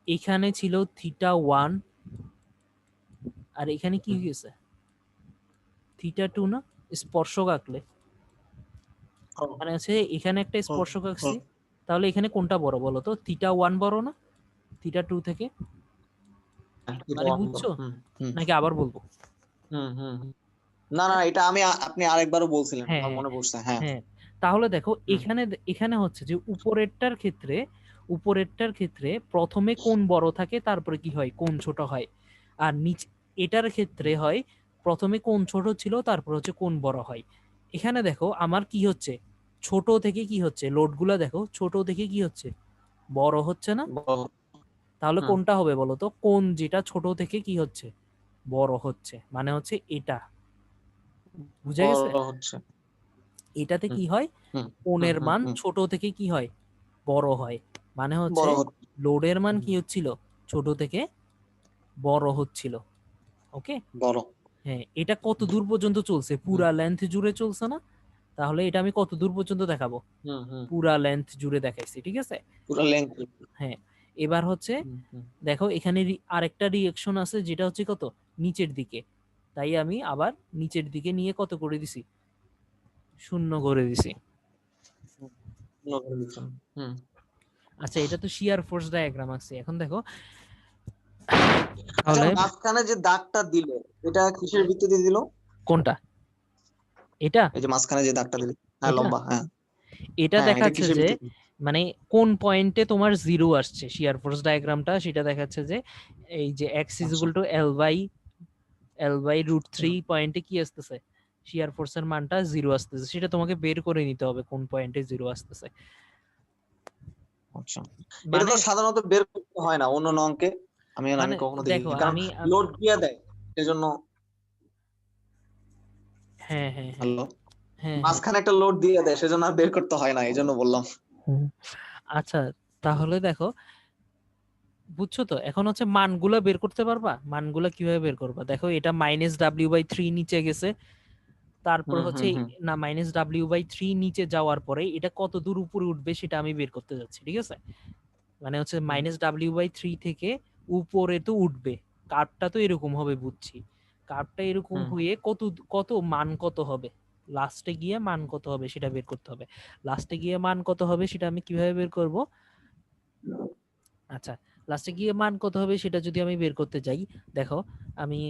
এখানে ছিল থিটা 1, আর এখানে কি হুম, হয়েছে, থিটা 2 না? স্পর্শক আঁকলে হুম, মানে হচ্ছে এখানে একটা হুম, স্পর্শক আঁকছি, হুম, তাহলে এখানে কোনটা বড় বলো তো, থিটা 1 বড় না থিটা 2 থেকে? হ্যাঁ, থিটা মানে 1 বড়। বুঝছো হুম, হুম, নাকি আবার বলবো? হুম, হুম, হুম। না না, এটা আমি আপনি আরেকবারও বলছিলেন, হ্যাঁ আমার হ্যাঁ মনে পড়ছে। হ্যাঁ। হ্যাঁ, তাহলে দেখো হুম, এখানে এখানে হচ্ছে যে উপরেরটার ক্ষেত্রে প্রথমে কোণ বড় থাকে, তারপরে কি হয়, কোণ ছোট হয়। আর নিচ এটার ক্ষেত্রে হয় প্রথমে কোণ ছোট ছিল, তারপর হচ্ছে কোণ বড় হয়। এখানে দেখো আমার কি হচ্ছে, ছোট থেকে কি হচ্ছে, লোডগুলা দেখো ছোট থেকে কি হচ্ছে, বড় হচ্ছে না? বড়। তাহলে হুম, কোনটা হবে বলো তো, কোণ যেটা ছোট থেকে কি হচ্ছে, বড় হচ্ছে, মানে হচ্ছে এটা। বুঝা গেছে? বড় হচ্ছে। এটাতে হুম, কি হয়, হুম, হুম, কোণের হুম, মান হুম, ছোট থেকে কি হয়, বড় হয়। মানে হচ্ছে বড় হচ্ছে। লোডের মান হুম, কি হচ্ছিল, ছোট থেকে বড় হচ্ছিল। ওকে, বড়। হ্যাঁ, এটা কত দূর পর্যন্ত চলছে, হুম, পুরা লেন্থ জুড়ে চলছে না? তাহলে এটা আমি কত দূর পর্যন্ত দেখাবো, হুম, হুম, পুরা লেন্থ জুড়ে দেখাইছি, ঠিক আছে? পুরো লেংথ। হ্যাঁ, এবার হচ্ছে হুম, হুম, দেখো এখানে আরেকটা রিয়েকশন আছে যেটা হচ্ছে কত, নিচের দিকে। তাই আমি আবার নিচের দিকে নিয়ে কত করে দিছি, 0 করে দিছি। হুম, নজর দিচ্ছেন। হুম। আচ্ছা, এটা তো শিয়ার ফোর্স ডায়াগ্রাম আছে, এখন দেখো আচ্ছা, তাহলে মাঝখানে যে দাগটা দিল, এটা কিসের ভিত্তিতে দিল? কোনটা, এটা এই যে মাঝখানে যে দাগটা দিল, হ্যাঁ এটা লম্বা, হ্যাঁ। এটা হ্যাঁ, এটা দেখাচ্ছে কিসের যে ভিত্তিতে? মানে কোন পয়েন্টে তোমার জিরো আসছে, শিয়ার ফোর্স ডায়াগ্রামটা সেটা দেখাচ্ছে যে এই যে এক্স ইজ আচ্ছা। ইকুয়াল টু L/√3 পয়েন্টে কি আসতেছে, শিয়ার ফোর্সের মানটা 0 আসতেছে, সেটা তোমাকে বের করে নিতে হবে কোন পয়েন্টে 0 আসতেছে। আচ্ছা, এটা মানে তো সাধারণত বের করতে হয় না অন্য অঙ্কে, আমি এর মানে আগে কখনো দেখো দেখিনি, কারণ আমি লোড দিয়ে দেয় সেজন্য। হ্যাঁ হ্যাঁ হ্যাঁ হ্যালো, হ্যাঁ হ্যাঁ মাঝখানে একটা লোড দিয়ে দেয় সেজন্য আর বের করতে হয় না, এই জন্য বললাম। হুম। আচ্ছা, তাহলে দেখো, বুঝছো তো, এখন হচ্ছে মানগুলা বের করতে পারবা? মানগুলা কিভাবে বের করবা? দেখো এটা -w/3 নিচে গেছে, তারপর হুম হচ্ছে হুম হুম না -w/3 নিচে যাওয়ার পরে এটা কত দূর উপরে উঠবে সেটা আমি বের করতে যাচ্ছি, ঠিক আছে? মানে হচ্ছে হুম -w/3 থেকে উপরে তো উঠবে, কার্ভটা তো এরকম হবে বুঝছি, কার্ভটা এরকম হুম হয়ে কত কত মান কত হবে, লাস্টে গিয়ে মান কত হবে সেটা বের করতে হবে। লাস্টে গিয়ে মান কত হবে সেটা আমি কিভাবে বের করব? আচ্ছা, লাস্টে গিয়ে মান কত হবে সেটা যদি আমি বের করতে যাই, দেখো আমি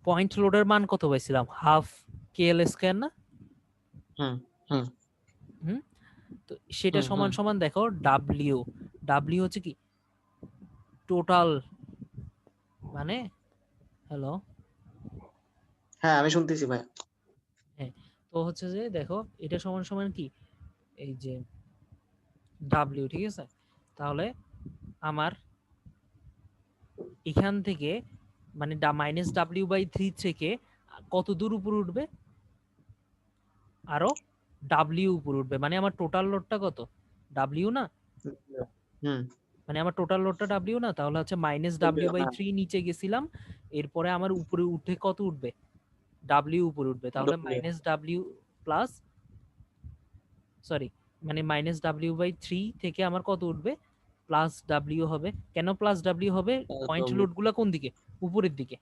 পয়েন্ট লোডের মান কত পাইছিলাম, হাফ KL² না? হুম হুম হুম, তো সেটা হুম সমান হুম সমান দেখো ডাব্লিউ, ডাব্লিউ হচ্ছে কি টোটাল, মানে হ্যালো, হ্যাঁ আমি শুনতেছি ভাই। হ্যাঁ, তো হচ্ছে যে দেখো এটা সমান সমান কি, এই যে ডাব্লিউ, ঠিক আছে? তাহলে আমার এখান থেকে মানে -w/3 থেকে কত দূর উপর উঠবে, আরো ডাব্লিউ উপর উঠবে, মানে আমার টোটাল লোডটা কত, ডাব্লিউ না? হুম মানে আমার টোটাল লোডটা ডাব্লিউ না? তাহলে হচ্ছে হ্যাঁ -w/3 নিচে গেছিলাম, এরপরে আমার উপরে উঠে কত উঠবে, ডাব্লিউ উপর উঠবে, তাহলে -w প্লাস, সরি, মানে -w/3 থেকে আমার কত উঠবে, প্লাস ডাব্লিউ হবে। কেন প্লাস ডাব্লিউ হবে? পয়েন্ট লোড গুলা কোন দিকে, উপরের দিকে,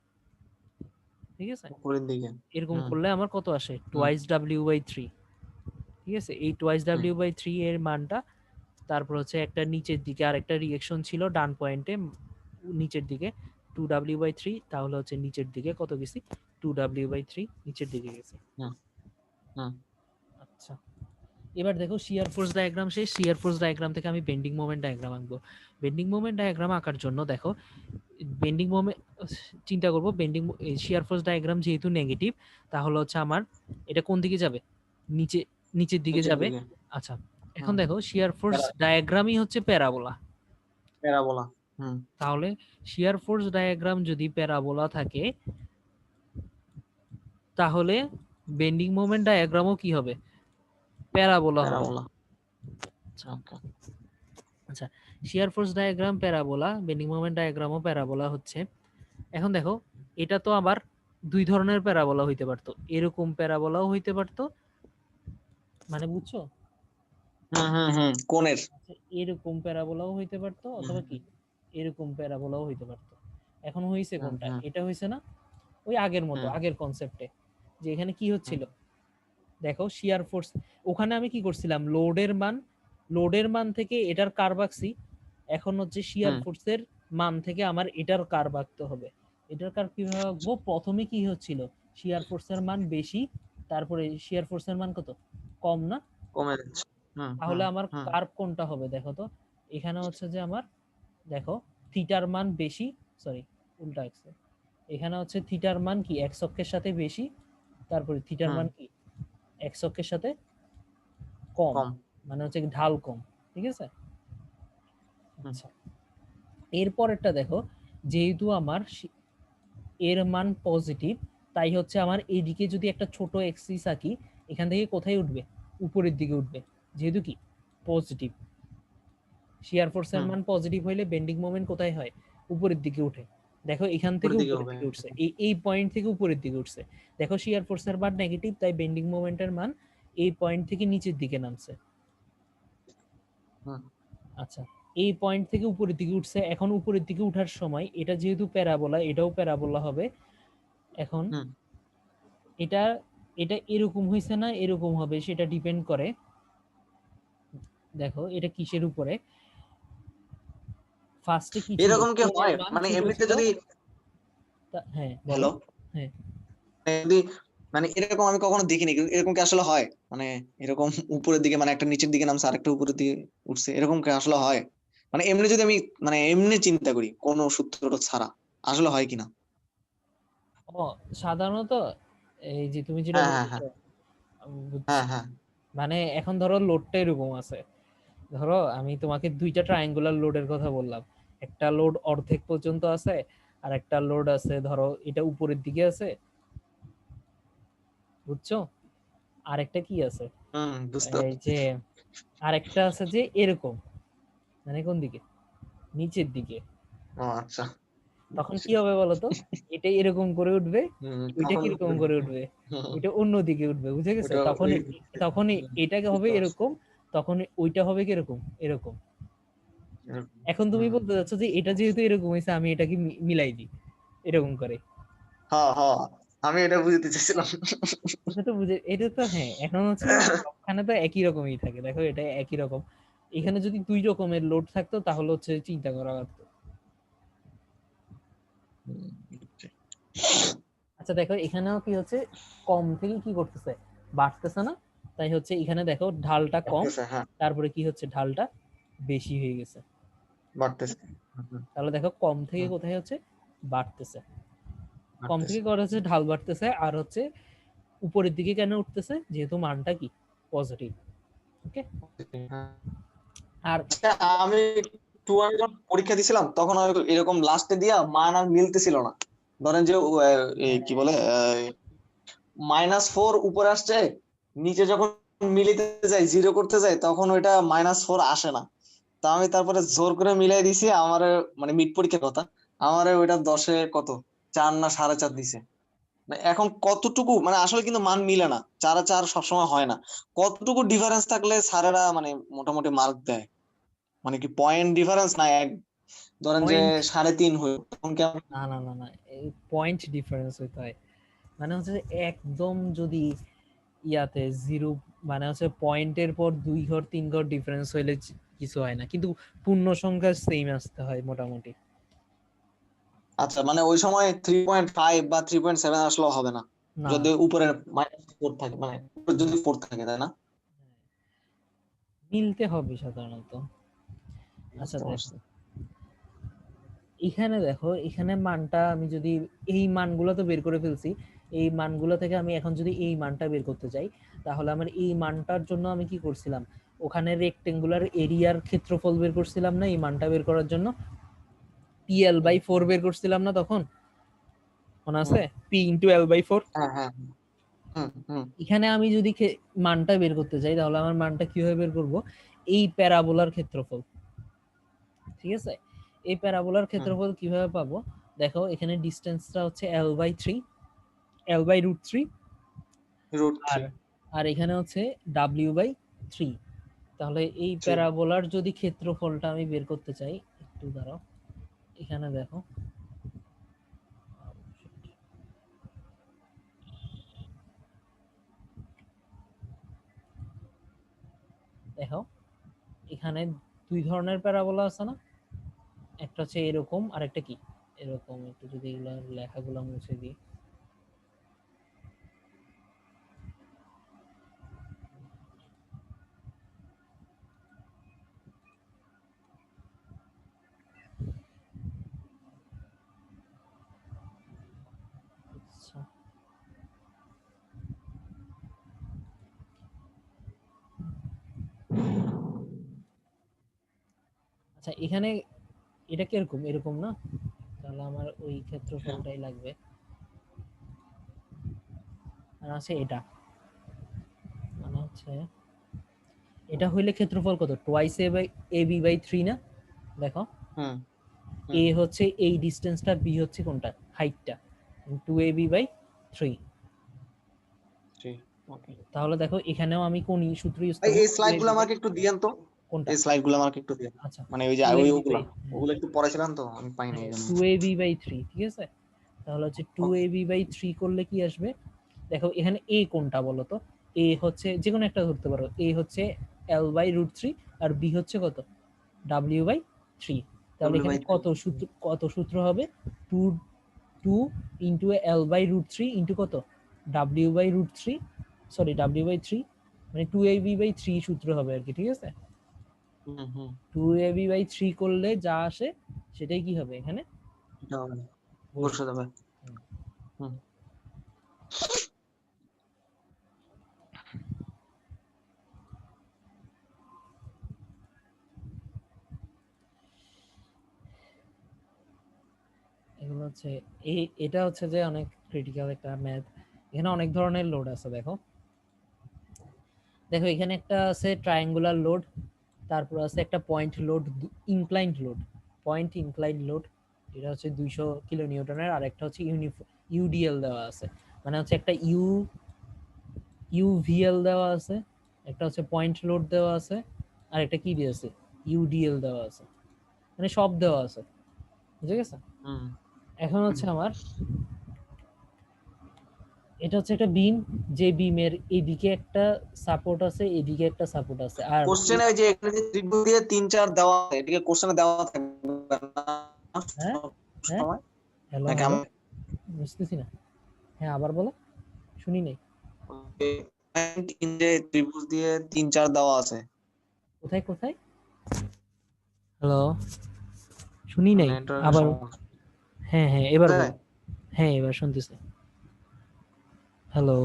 ঠিক আছে? উপরের দিকে। এরকম হুম করলে আমার কত আসে, হুম টোয়াইস w/3, ঠিক আছে? এই টোয়াইস হুম w/3 এর মানটা, তারপর হচ্ছে একটা নিচের দিকে আর একটা রিয়েকশন ছিল ডান পয়েন্টে নিচের দিকে 2w/3, তাহলে হচ্ছে নিচের দিকে কত গেছি, 2w/3 নিচের দিকে গেছি। হুম হুম আচ্ছা, এবার দেখো শিয়ার ফোর্স ডায়াগ্রাম শেষ। শিয়ার ফোর্স ডায়াগ্রাম থেকে আমি বেন্ডিং মোমেন্ট ডায়াগ্রাম আঁকবো। বেন্ডিং মোমেন্ট ডায়াগ্রাম আঁকার জন্য দেখো, বেন্ডিং মোমেন্ট চিন্তা করব, বেন্ডিং শিয়ার ফোর্স ডায়াগ্রাম যেহেতু নেগেটিভ, তাহলে হচ্ছে আমার এটা কোন দিকে যাবে, নিচে, নিচের দিকে নিচের যাবে। দিকে। আচ্ছা, এখন হুম, দেখো শিয়ার ফোর্স ডায়াগ্রামই হচ্ছে প্যারাবোলা, প্যারাবোলা। হুম তাহলে শিয়ার ফোর্স ডায়াগ্রাম যদি প্যারাবোলা থাকে, তাহলে বেন্ডিং মোমেন্ট ডায়াগ্রামও কি হবে, প্যারাবোলা হবে। প্যারাবোলা। আচ্ছা, ওকে। আচ্ছা, shear force diagram parabola, bending moment ডায়াগ্রামও প্যারাবোলা হচ্ছে। এখন দেখো এটা তো আবার দুই ধরনের প্যারাবোলা হইতে পারতো, এরকম প্যারাবোলাও হইতে পারতো, মানে বুঝছো? হুম হুম হুম, কোণের। আচ্ছা, এরকম প্যারাবোলাও হইতে পারতো, হুম অথবা কি এরকম প্যারাবোলাও হইতে পারতো। এখন হইছে হুম কোনটা, হুম এটা হইছে না ওই আগের মতো, হুম আগের কনসেপ্টে, যে এখানে কি হুম হচ্ছিল, দেখো শিয়ার ফোর্স, ওখানে আমি কি করছিলাম, লোডের মান থেকে এটার কার্ভ আঁকছি, এখন হচ্ছে শিয়ার হুম ফোর্সের মান থেকে আমার এটার কার্ভ আঁকতে হবে। এটার কার্ভ কিভাবে আঁকবো, প্রথমে কি হচ্ছিল, শিয়ার ফোর্সের মান বেশি, তারপরে শিয়ার ফোর্সের মান কত, কম না? কমে যাচ্ছে। হুম তাহলে হুম আমার হুম কার্ভ কোনটা হবে দেখো তো, এখানে হচ্ছে যে আমার, দেখো থিটার মান বেশি, সরি উল্টা আছে, এখানে হচ্ছে থিটার মান কি এক্স অক্ষের সাথে বেশি, তারপরে থিটার হুম মান কি এক্স অক্ষের সাথে কম, কম। মানে হচ্ছে ঢাল কম, ঠিক আছে? হুম আচ্ছা, এরপরেরটা দেখো, যেহেতু আমার এর মান পজিটিভ, তাই হচ্ছে আমার এইদিকে যদি একটা ছোট এক্সিস আঁকি, এখান থেকে কোথায় উঠবে, উপরের দিকে উঠবে, যেহেতু কি পজিটিভ, শিয়ার ফোর্সের হুম মান পজিটিভ হইলে বেন্ডিং মোমেন্ট কোথায় হয়, উপরের দিকে উঠে। দেখো এখান থেকে উপরের দিকে উপরের হবে। দিকে উঠছে, এই পয়েন্ট থেকে উপরের দিকে উঠছে। দেখো শিয়ার ফোর্সের মান নেগেটিভ, তাই বেন্ডিং মোমেন্টের মান এই পয়েন্ট থেকে নিচের দিকে নামছে। হুম আচ্ছা, এই পয়েন্ট থেকে উপরের দিকে উঠছে, এখন উপরের দিকে উঠার সময় এটা যেহেতু প্যারাবোলা, এটাও প্যারাবোলা হবে। এখন হুম এটা এটা এরকম হয়েছে না এরকম হবে সেটা ডিপেন্ড করে, দেখো এটা কিসের উপরে, ফার্স্টে কি ছিল, এরকম কি কোণের হয় মান মানে ছোট এমনিতে ছিল, যদি, হ্যাঁ বলো, হ্যালো, হ্যাঁ যদি মানে এরকম আমি কখনো দেখিনি, কিন্তু এরকম কি আসলে হয়, মানে এরকম উপরের দিকে মানে একটা নিচের দিকে নামছে আরেকটা উপরের দিকে উঠছে, এরকম কি আসলে হয়? মানে এমনি যদি আমি মানে এমনি চিন্তা করি কোনো সূত্র ছাড়া, আসলে হয় কিনা? ও, সাধারণত এই যে তুমি যেটা হ্যাঁ, হ্যাঁ, বলতেছো, হ্যাঁ, আমি বুঝছি। হ্যাঁ, হ্যাঁ, মানে এখন ধরো লোডটা এরকম আছে, ধরো আমি তোমাকে দুইটা ট্রায়াঙ্গুলার লোডের কথা বললাম, একটা লোড অর্ধেক পর্যন্ত আছে, আর একটা লোড আছে ধরো এটা উপরের দিকে আছে, বুঝছো? আরেকটা কি আছে, বুঝতে এই যে আরেকটা আছে যে এরকম, মানে কোন দিকে, নিচের দিকে। ও আচ্ছা, তখন বুঝছি। কি হবে বলতো, এটা এরকম করে উঠবে, ওইটা তখন কিরকম করে উঠবে, ওইটা অন্য দিকে উঠবে, বুঝে গেছে? ওটা তখন ওই তখন এটাকে হবে বুঝতে পারছি। এরকম, তখন ওইটা হবে কিরকম, এরকম। এরকম। এখন তুমি হুম, বলতে চাচ্ছ যে এটা যেহেতু এরকম হয়েছে, আমি এটাকে মিলাই দিই এরকম করে। হ্যাঁ, হ্যাঁ, আমি এটা বুঝতে চাইছিলাম। এটা তো বুঝে, এটা তো হ্যাঁ, এখন হচ্ছে কি সবখানে তো একই রকমই থাকে, দেখো এটা একই রকম। এখানে যদি দুই রকমের লোড থাকতো তাহলে হচ্ছে চিন্তা করা লাগতো। বুঝছি। আচ্ছা দেখো এখানেও কি হচ্ছে, কম থেকে কি করতেছে, বাড়তেছে না? তাই হচ্ছে এখানে দেখো ঢালটা কম, বাড়তেছে, হ্যাঁ, তারপরে কি হচ্ছে ঢালটা বেশি হয়ে গেছে। বাড়তেছে। হুম, তাহলে দেখো কম থেকে হুম, কোথায় হচ্ছে বাড়তেছে, কম থেকে বাড়তেছে। করে হচ্ছে ঢাল বাড়তেছে, আর হচ্ছে উপরের দিকে কেন উঠতেছে, যেহেতু মানটা কি পজিটিভ। ওকে। হ্যাঁ। আর আচ্ছা, আমি টুয়েলভ যখন পরীক্ষা দিছিলাম তখন এরকম লাস্টে দিয়া মান আর মিলতেছিল না। ধরেন যে এই কি বলে -4 উপরে আসছে, নিচে যখন মিলিতে যাই, জিরো করতে যাই, তখন ওইটা -4 আসে না। তা আমি তারপরে জোর করে মিলাই দিছি আমার, মানে মিড পরীক্ষার কথা, আমার ওইটা 10-এ কত 4 না 4.5 দিছে। মানে এখন কতটুকু, মানে আসলে কিন্তু মান মিলে না, 4-4 সবসময় হয় না। কতটুকু ডিফারেন্স থাকলে স্যারেরা মানে মোটামুটি মার্ক দেয়? মানে কি পয়েন্ট ডিফারেন্স না এক, ধরেন যে পয়েন্ট, 3.5 হইল তখন কেমন? না না না না, এই পয়েন্ট ডিফারেন্স হইতে হয়। মানে হচ্ছে যে একদম যদি ইয়াতে জিরো, মানে হচ্ছে পয়েন্টের পর 2 ঘর 3 ঘর ডিফারেন্স হইলে কিছু হয় না, কিন্তু পূর্ণ সংখ্যা সেম আসতে হয় মোটামুটি। আচ্ছা, মানে ওই সময় 3.5 বা 3.7 আসলেও হবে না না, যদি উপরে -4 থাকে, মানে উপরে যদি 4 থাকে, তাই না? মিলতে হবে সাধারণত। আচ্ছা বুঝতে দেখো পারছি। এখানে দেখো, এখানে মানটা আমি যদি এই মানগুলো তো বের করে ফেলছি, এই মানগুলো থেকে আমি এখন যদি এই মানটা বের করতে চাই, তাহলে আমার এই মানটার জন্য আমি কি করছিলাম, ওখানে রেক্টেঙ্গুলার এরিয়ার ক্ষেত্রফল বের করছিলাম না এই মানটা বের করার জন্য, PL/4 বের করছিলাম না তখন, মনে হুম, আছে? P × L/4। হ্যাঁ, হ্যাঁ, হুম, হুম, এখানে আমি যদি মানটা বের করতে চাই, তাহলে আমার মানটা কিভাবে বের করব, এই প্যারাবোলার ক্ষেত্রফল, ঠিক আছে? এই প্যারাবোলার হুম, ক্ষেত্রফল কিভাবে পাবো, দেখো এখানে ডিসটেন্সটা হচ্ছে L/3, আর √3। আর এখানে হচ্ছে W/3। তাহলে এই প্যারাবোলার যদি ক্ষেত্রফলটা আমি বের করতে চাই, একটু দাঁড়াও, এখানে দেখো, দেখো এখানে দুই ধরনের প্যারাবোলা আছে না, একটা হচ্ছে এরকম আর একটা কি এরকম, একটু যদি এগুলা লেখাগুলো মুছে দিই। আচ্ছা আচ্ছা, এখানে এটা কিরকম, এরকম না? তাহলে আমার ওই হ্যাঁ, ক্ষেত্রফলটাই লাগবে, আর আছে এটা, মানে হচ্ছে এটা হইলে ক্ষেত্রফল কত, টোয়াইস AB/3 না? দেখো হুম, এ হুম, হচ্ছে এই ডিস্টেন্সটা, বি হচ্ছে কোনটা, হাইটটা, 2AB/3। ওকে। তাহলে দেখো এখানেও আমি কোন সূত্র ইউজ ভাই করবো, এই টু স্লাইড এ গুলো বি বাই আমাকে একটু দিয়েন তো, কোনটা, এই স্লাইড গুলো আমাকে একটু দিয়েন। আচ্ছা মানে ওই যে টু এ ওই বি ওগুলা বাই ওগুলো একটু পড়াইছিলাম তো আমি পাইনি এই হ্যাঁ জন্য। 2AB/3, ঠিক আছে? তাহলে হচ্ছে two okay. A b by three করলে কি আসবে, দেখো এখানে এ কোনটা বলো তো, এ হচ্ছে যে কোনো একটা ধরতে পারো, এ হচ্ছে L/√3, আর বি হচ্ছে কত, W/3। তাহলে এখানে W/3। কত সূত্র হবে, two two into L/√3 into কত, W/√3, সরি W/3, মানে 2AB/3 সূত্র হবে আর কি, ঠিক আছে? হুম, হুম, 2AB/3 করলে যা আসে সেটাই কি হবে এখানে এটা বসবে। বসে যাবে। হুম। হচ্ছে এটা হচ্ছে যে অনেক ক্রিটিক্যাল একটা ম্যাথ। এখানে অনেক ধরনের লোড আছে। দেখো দেখো এখানে একটা আছে ট্রায়াঙ্গুলার লোড, তারপর আছে একটা point load, inclined load, point inclined load, এটা হচ্ছে 200 কিলো নিউটনের। আর একটা হচ্ছে ইউডিএল দেওয়া আছে, মানে হচ্ছে একটা ইউভিএল দেওয়া আছে, একটা হচ্ছে পয়েন্ট লোড দেওয়া আছে, আর একটা কি দিয়েছে ইউডিএল দেওয়া আছে, মানে সব দেওয়া আছে, বুঝে গেছে? হুম এখন হচ্ছে আমার এটা হচ্ছে একটা বিম, যে বিমের এদিকে একটা সাপোর্ট আছে, এদিকে একটা সাপোর্ট আছে, আর কোশ্চেনে যে এখানে যে ত্রিভুজ দিয়ে 3-4 দেওয়া আছে, এটাকে কোশ্চেনে দেওয়া থাকবে না হ্যাঁ সব হ্যাঁ সময়, হ্যালো নাকি হ্যালো, আমি বুঝতেছি না। হ্যাঁ আবার বলো, শুনি নাই। যে ত্রিভুজ দিয়ে 3-4 দেওয়া আছে, কোথায় কোথায়? হ্যালো, শুনি নাই। নেটওয়ার্কের আবার, সমস্যা। হ্যাঁ হ্যাঁ এবার বলো। হ্যাঁ এবার শুনতেছি। হ্যালো,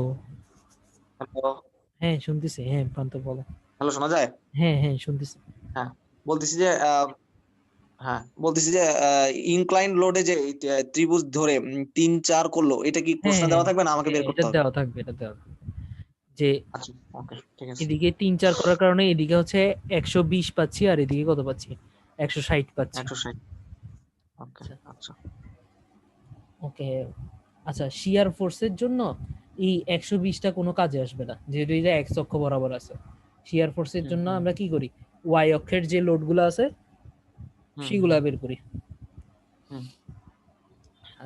হ্যালো, হ্যাঁ শুনতেছি, হ্যাঁ প্রান্ত বলো। হ্যালো, শোনা যায়? হ্যাঁ হ্যাঁ শুনতেছি। হ্যাঁ, বলতেছি যে হ্যাঁ বলতেছি যে ইনক্লাইন লোডে যে ত্রিভুজ ধরে 3-4 করলো, এটা কি হ্যাঁ কোশ্চেনে হ্যাঁ দেওয়া থাকবে না আমাকে হ্যাঁ, বের করতে এটা হবে? দেওয়া থাকবে, এটা দেওয়া থাকবে। যে আচ্ছা, ওকে, ঠিক আছে। এদিকে 3-4 করার কারণে এদিকে হচ্ছে 120 পাচ্ছি, আর এদিকে কত পাচ্ছি? 160 পাচ্ছি। 160। ওকে, আচ্ছা আচ্ছা। ওকে। আচ্ছা, শিয়ার ফোর্সের জন্য এই 120টা কোনো কাজে আসবে না, যেহেতু এটা এক্স অক্ষ বরাবর আছে। শিয়ার ফোর্সের হুম জন্য হুম আমরা কি করি, ওয়াই অক্ষের যে লোডগুলো আছে হুম সেগুলা বের করি। হুম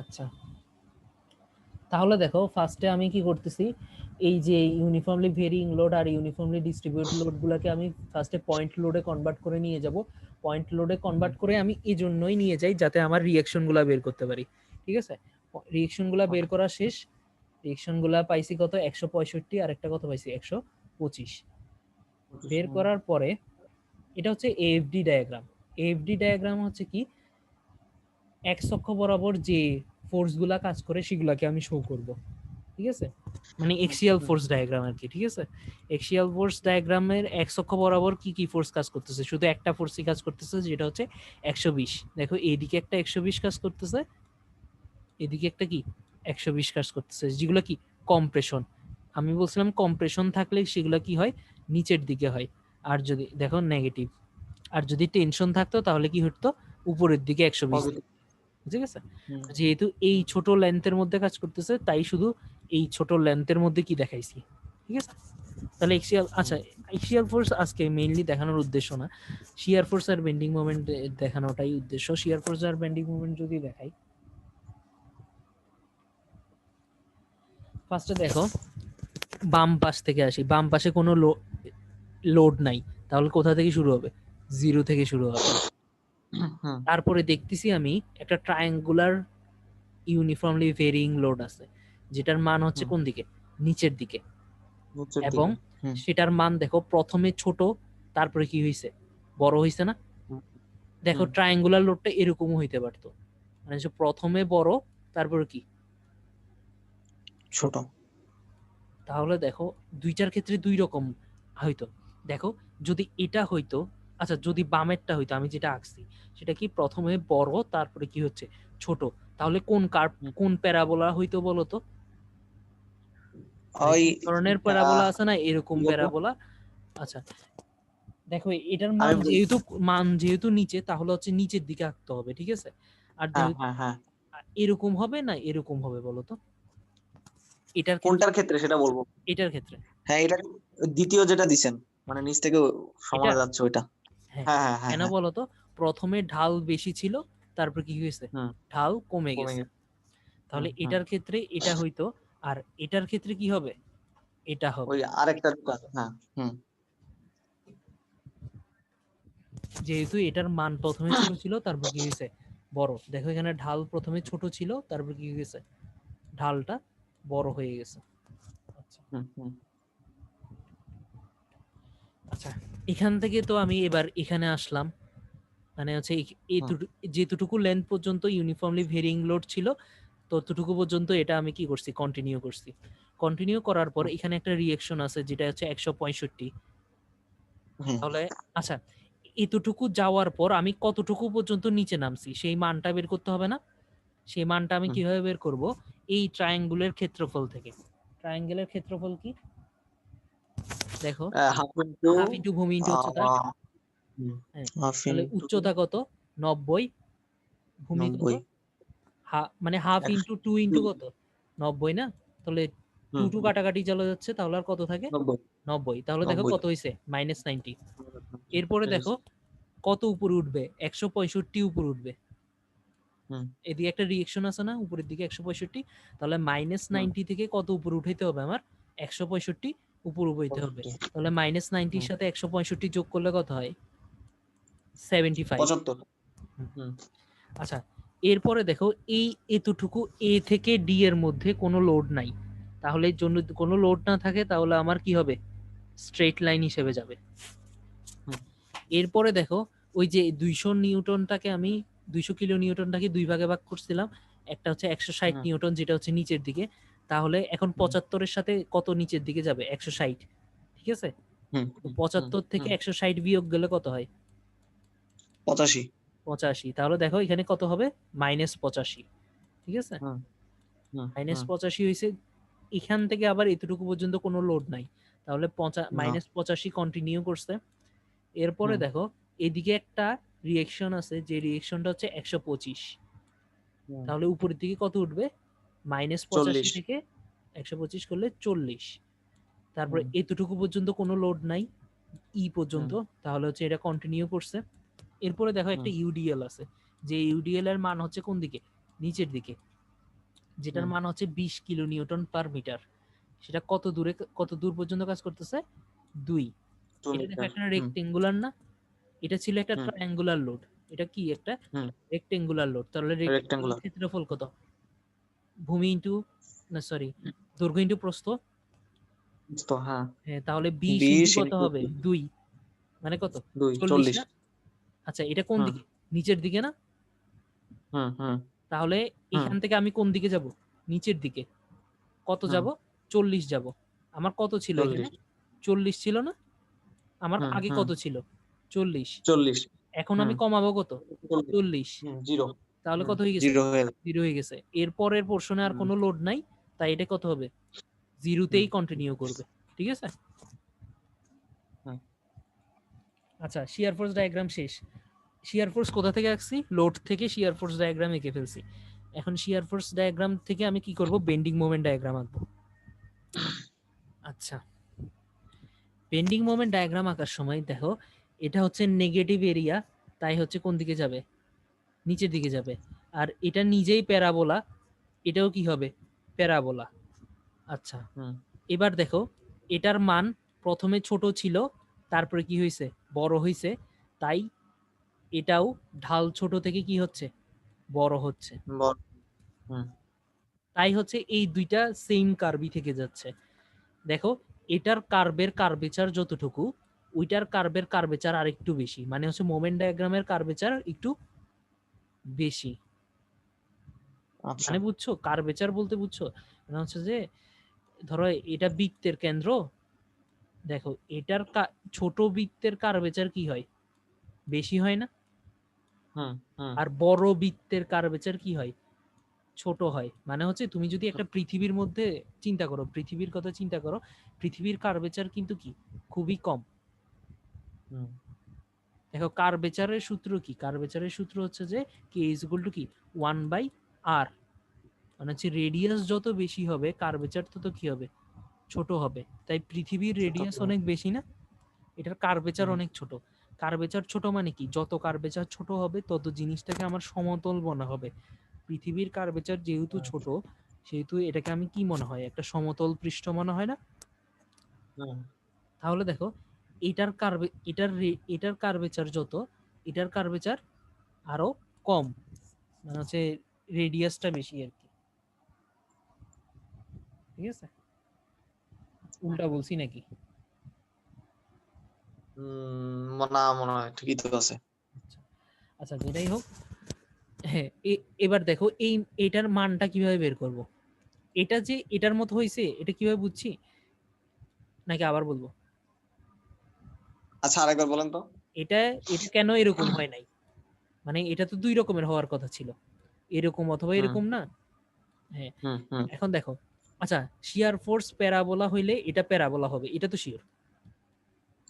আচ্ছা, তাহলে দেখো ফার্স্টে আমি কি করতেছি, এই যে ইউনিফর্মলি ভেরিং লোড আর ইউনিফর্মলি ডিস্ট্রিবিউটেড লোডগুলোকে আমি ফার্স্টে পয়েন্ট লোডে কনভার্ট করে নিয়ে যাব। পয়েন্ট লোডে কনভার্ট করে আমি এই জন্যই নিয়ে যাই যাতে আমার রিঅ্যাকশনগুলো বের করতে পারি, ঠিক আছে? রিঅ্যাকশনগুলো বের ওকে। করা শেষ। রিঅ্যাকশনগুলো পাইছি কত, 165, আর একটা কত পাইছি 125। বের করার পরে এটা হচ্ছে এএফডি ডায়াগ্রাম। এএফডি ডায়াগ্রাম হচ্ছে কি, এক্স অক্ষ বরাবর যে ফোর্সগুলা কাজ করে সেগুলাকে আমি শো করব, ঠিক আছে? মানে এক্সিয়াল ফোর্স ডায়াগ্রাম আর কি, ঠিক আছে? এক্সিয়াল ফোর্স ডায়াগ্রামের এক্স অক্ষ বরাবর কি কি ফোর্স কাজ করতেছে, শুধু একটা ফোর্সই কাজ করতেছে, যেটা হচ্ছে 120। দেখো এইদিকে একটা 120 কাজ করতেছে, এদিকে একটা কি 120 কাজ করতেছে, যেগুলো কি কম্প্রেশন। আমি বলছিলাম কম্প্রেশন থাকলে সেগুলো কি হয়, নিচের দিকে হয়। আর যদি দেখো নেগেটিভ, আর যদি টেনশন থাকতো তাহলে কি হতো, উপরের দিকে 120। পজিটিভ। বুঝে গেছে? যেহেতু এই ছোট লেন্থের মধ্যে কাজ করতেছে, তাই শুধু এই ছোট লেন্থের মধ্যে কি দেখাইছি, ঠিক আছে? তাহলে এক্সিয়াল, আচ্ছা এক্সিয়াল ফোর্স আজকে মেইনলি দেখানোর উদ্দেশ্য না, শিয়ার ফোর্স আর বেন্ডিং মোমেন্ট দেখানোটাই উদ্দেশ্য। শিয়ার ফোর্স আর বেন্ডিং মোমেন্ট যদি দেখাই, ফার্স্টে দেখো বাম পাশ থেকে আসি। বাম পাশে কোনো লোড নাই, তাহলে কোথা থেকে শুরু হবে, জিরো থেকে শুরু হবে। তারপরে দেখতেছি আমি একটা ট্রায়াঙ্গুলার ইউনিফর্মলি ভেরিং লোড আছে, যেটার মান হচ্ছে কোন দিকে, নিচের দিকে। নিচের এবং দিকে। হুম সেটার মান দেখো প্রথমে ছোট, তারপরে কি হয়েছে, বড় হয়েছে না? হুম দেখো হুম। ট্রায়াঙ্গুলার লোডটা এরকমও হইতে পারতো, মানে যে প্রথমে বড়, তারপরে কি ছোট। ছোট। তাহলে দেখো দুইটার ক্ষেত্রে দুই রকম হইতো। দেখো যদি এটা হইতো, আচ্ছা যদি বামেরটা হইতো, আমি যেটা আঁকছি সেটা কি প্রথমে বড় তারপরে কি হচ্ছে ছোট, তাহলে কোন কার্ভ, হুম। কোন প্যারাবোলা হইতো বলো তো? মানে ওই এই ধরনের প্যারাবোলা আছে না, এরকম কি বলতো? প্যারাবোলা। আচ্ছা দেখো এটার আমি মান যেহেতু নিচে, তাহলে হচ্ছে নিচের দিকে আঁকতে হবে, ঠিক আছে? আর হ্যাঁ হ্যাঁ হ্যাঁ, এরকম হবে না এরকম হবে বলো তো, এটার ক্ষেত্রে, কোনটার ক্ষেত্রে সেটা বলবো? এটার ক্ষেত্রে। হ্যাঁ, এটা দ্বিতীয় যেটা দিছেন, মানে নিচ থেকে এটা, সমানে যাচ্ছে ওইটা। হ্যাঁ হ্যাঁ হ্যাঁ হ্যাঁ কেন হ্যাঁ। বলতো, প্রথমে ঢাল বেশি ছিল, তারপর কি হয়েছে, হুম। ঢাল কমে কমে গেছে। গেছে। হুম তাহলে হুম। এটার ক্ষেত্রে এটা হইতো, আর এটার ক্ষেত্রে কি হবে, এটা হবে। ওই আরেকটা দোকান, হ্যাঁ। হুম। যেহেতু এটার মান প্রথমে ছোট ছিল, তারপর কি হয়েছে বড়। দেখো এখানে ঢাল প্রথমে ছোট ছিল, তারপর কি হয়েছে, ঢালটা বড় হয়ে গেছে। আচ্ছা হুম হুম আচ্ছা, এখান থেকে তো আমি এবার এখানে আসলাম, মানে হচ্ছে হুম যেতটুকু লেন্থ পর্যন্ত ইউনিফর্মলি ভেরিং লোড ছিল, ততটুকু পর্যন্ত এটা আমি কি করছি, কন্টিনিউ করছি। কন্টিনিউ করার পর হুম এখানে একটা রিঅ্যাকশন আছে যেটা হচ্ছে 165। হুম। তাহলে আচ্ছা, এতটুকু যাওয়ার পর আমি কতটুকু পর্যন্ত নিচে নামছি সেই মানটা বের করতে হবে না? সেই মানটা আমি হুম। কিভাবে বের করব? এই ট্রায়াঙ্গুলের ক্ষেত্রফল থেকে। ট্রায়াঙ্গেলের ক্ষেত্রফল কি? দেখো, হাফ ইন্টু হাফ ইন্টু ভূমি ইন্টু উচ্চতা। হ্যাঁ, হাফ তাহলে ইন্টু উচ্চতা কত? 90, ভূমি কত? 90। মানে হাফ একশো ইন্টু 2 ইন্টু কত? 90 না? তাহলে 2 হুম, 2 কাটাকাটি চলে যাচ্ছে, তাহলে আর কত থাকে? 90 90। তাহলে দেখো 90। কত হইছে? -90। এরপরে দেখো কত উপরে উঠবে? 165 উপরে উঠবে। হুম, এদিকে একটা রিঅ্যাকশন আছে না উপরের দিকে 165, তাহলে হুম, -90 থেকে কত উপরে উঠাইতে হবে আমার? 165 উপরে উঠাইতে হবে। তাহলে -90 এর সাথে 165 যোগ করলে কত হয়? 75। 75। হুম, আচ্ছা, এরপরে দেখো এই এতটুকু এ থেকে ডি এর মধ্যে কোনো লোড নাই, তাহলে জন্য কোনো লোড না থাকে তাহলে আমার কি হবে? স্ট্রেট লাইন হিসেবে যাবে। হুম, এরপরে দেখো ওই যে 200 নিউটনটাকে আমি 200 কিলো নিউটনটাকে দুই ভাগে ভাগ করছিলাম, একটা হচ্ছে 160 হুম, নিউটন যেটা হচ্ছে নিচের দিকে, তাহলে এখন হুম, 75 এর সাথে কত নিচের দিকে যাবে? 160, ঠিক আছে? হুম, তো হুম, 75 থেকে হুম, 160 বিয়োগ গেলে কত হয়? 85। 85। তাহলে দেখো এখানে কত হবে? -85, ঠিক আছে? হুম, হুম, হুম, -85 হয়েছে। এখান থেকে আবার এতটুকু পর্যন্ত কোনো লোড নাই, তাহলে না, -85 কন্টিনিউ করছে। এরপরে হুম, দেখো এদিকে একটা রিয়েকশন আছে, যে রিয়েকশনটা হচ্ছে 125, হুম, তাহলে উপরের দিকে কত উঠবে? -85 40। থেকে 125 করলে 40। তারপরে হুম, এতটুকু পর্যন্ত কোনো লোড নাই, পর্যন্ত, হুম, তাহলে হচ্ছে এটা কন্টিনিউ করছে। এরপরে দেখো একটা হুম, ইউডিএল আছে, যে ইউডিএল এর মান হচ্ছে কোন দিকে? নিচের দিকে, যেটার হুম, মান হচ্ছে 20 কিলো নিউটন পার মিটার। সেটা কত দূর পর্যন্ত কাজ করতেছে? 2। 2 এটা দেখো মিটার। একটা হুম, রেক্টেঙ্গুলার না? এটা ছিল একটা হুম, ট্রায়াঙ্গুলার লোড। এটা কি একটা হুম, রেক্টেঙ্গুলার লোড। তাহলে রেক্টেঙ্গুলার রেক্টেঙ্গুলার। ক্ষেত্রফল কত? ভূমি ইন্টু, না সরি, দৈর্ঘ্য ইন্টু প্রস্থ। তো হ্যাঁ, হ্যাঁ, তাহলে 20 ইন্টু 20 কত ইন্টু হবে? 2, মানে কত? 2 40 40। না? আচ্ছা, এটা কোন হুম, দিকে? নিচের দিকে না? হুম, হুম, তাহলে হুম, এখান থেকে আমি কোন দিকে যাব? নিচের দিকে। কত হুম, যাব? 40 যাব। আমার কত ছিল এখানে? 40। 40 ছিল না? আমার হুম, আগে হুম, কত ছিল? 40। 40। এখন হুম, আমি কমাবো কত? 40। 40। হুম, 0। তাহলে হুম, কত হয়ে গেছে? 0 হয়ে গেল। 0 হয়ে গেছে। এরপরের পোরশনে আর হুম, কোনো লোড নাই, তাই এটা কত হবে? 0 হুম, তেই কন্টিনিউ করবে। ঠিক আছে? হুম, আচ্ছা, শিয়ার ফোর্স ডায়াগ্রাম শেষ। শিয়ার ফোর্স কোথা থেকে আঁকছি? লোড থেকে শিয়ার ফোর্স ডায়াগ্রাম এঁকে ফেলছি। এখন শিয়ার ফোর্স ডায়াগ্রাম থেকে আমি কি করব? বেন্ডিং মোমেন্ট ডায়াগ্রাম আঁকবো। আচ্ছা, বেন্ডিং মোমেন্ট ডায়াগ্রাম আঁকার সময় দেখো, এটা হচ্ছে নেগেটিভ এরিয়া, তাই হচ্ছে কোন দিকে যাবে? নিচের দিকে যাবে। আর এটা নিজেই প্যারাবোলা, এটাও কি হবে? প্যারাবোলা। আচ্ছা, হুম, এবার দেখো, এটার মান প্রথমে ছোট ছিল, তারপরে কি হয়েছে? বড় হয়েছে। তাই এটাও ঢাল ছোট থেকে কি হচ্ছে? বড় হচ্ছে। বল। হুম, তাই হচ্ছে এই দুইটা সেম কার্ভই থেকে যাচ্ছে। দেখো, এটার কার্ভের কার্ভেচার যতটুকু, ওইটার কার্ভের কার্ভেচার আরেকটু বেশি, মানে হচ্ছে মোমেন্ট ডায়াগ্রামের কার্ভেচার একটু বেশি। আচ্ছা। মানে বুঝছো? কার্ভেচার বলতে বুঝছো? মানে হচ্ছে যে ধরো এটা বৃত্তের কেন্দ্র, দেখো এটার ছোট বৃত্তের কার্ভেচার কি হয়? বেশি হয় না? হুম, হুম, আর বড় বৃত্তের কার্ভেচার কি হয়? ছোট হয়। মানে হচ্ছে তুমি যদি একটা পৃথিবীর মধ্যে চিন্তা করো, পৃথিবীর কথা চিন্তা করো, পৃথিবীর কার্ভেচার কিন্তু কি? খুবই কম। হুম, দেখো কার্ভেচারের সূত্র কি? কার্ভেচারের সূত্র হচ্ছে যে কে ইজ ইকুয়াল টু কি? 1/r। মানে হচ্ছে রেডিয়াস যত বেশি হবে কার্ভেচার তত কি হবে? ছোট হবে। তাই পৃথিবীর ছোট। রেডিয়াস অনেক বেশি না? এটার কার্ভেচার হুম, অনেক ছোট। কার্ভেচার ছোট মানে কি? যত কার্ভেচার ছোট হবে তত জিনিসটাকে আমার সমতল মনে হবে। পৃথিবীর কার্ভেচার যেহেতু হুম, ছোট, সেহেতু এটাকে আমি কি মনে হয়? একটা সমতল পৃষ্ঠ মনে হয় না? হুম, তাহলে দেখো, এটার কার্ভেচার যত, এটার কার্ভেচার আরো কম, মানে হচ্ছে রেডিয়াসটা বেশি আর কি। ঠিক আছে? উল্টা বলছি নাকি? না, মনে হয় ঠিকই তো আছে। আচ্ছা, আচ্ছা, যেটাই হোক, হ্যাঁ, এবার দেখো এটার মানটা কিভাবে বের করব? এটা যে এটার মতো হয়েছে এটা কিভাবে বুঝছি, নাকি আবার বলবো? আচ্ছা, আরেকবার বলেন তো। এটা এটা কেন এরকম হয় নাই? মানে এটা তো দুই রকমের হওয়ার কথা ছিল। এরকম অথবা হুম এরকম না? হ্যাঁ, হুম হুম এখন দেখো, আচ্ছা শিয়ার ফোর্স প্যারাবোলা হইলে এটা প্যারাবোলা হবে, এটা তো শিওর।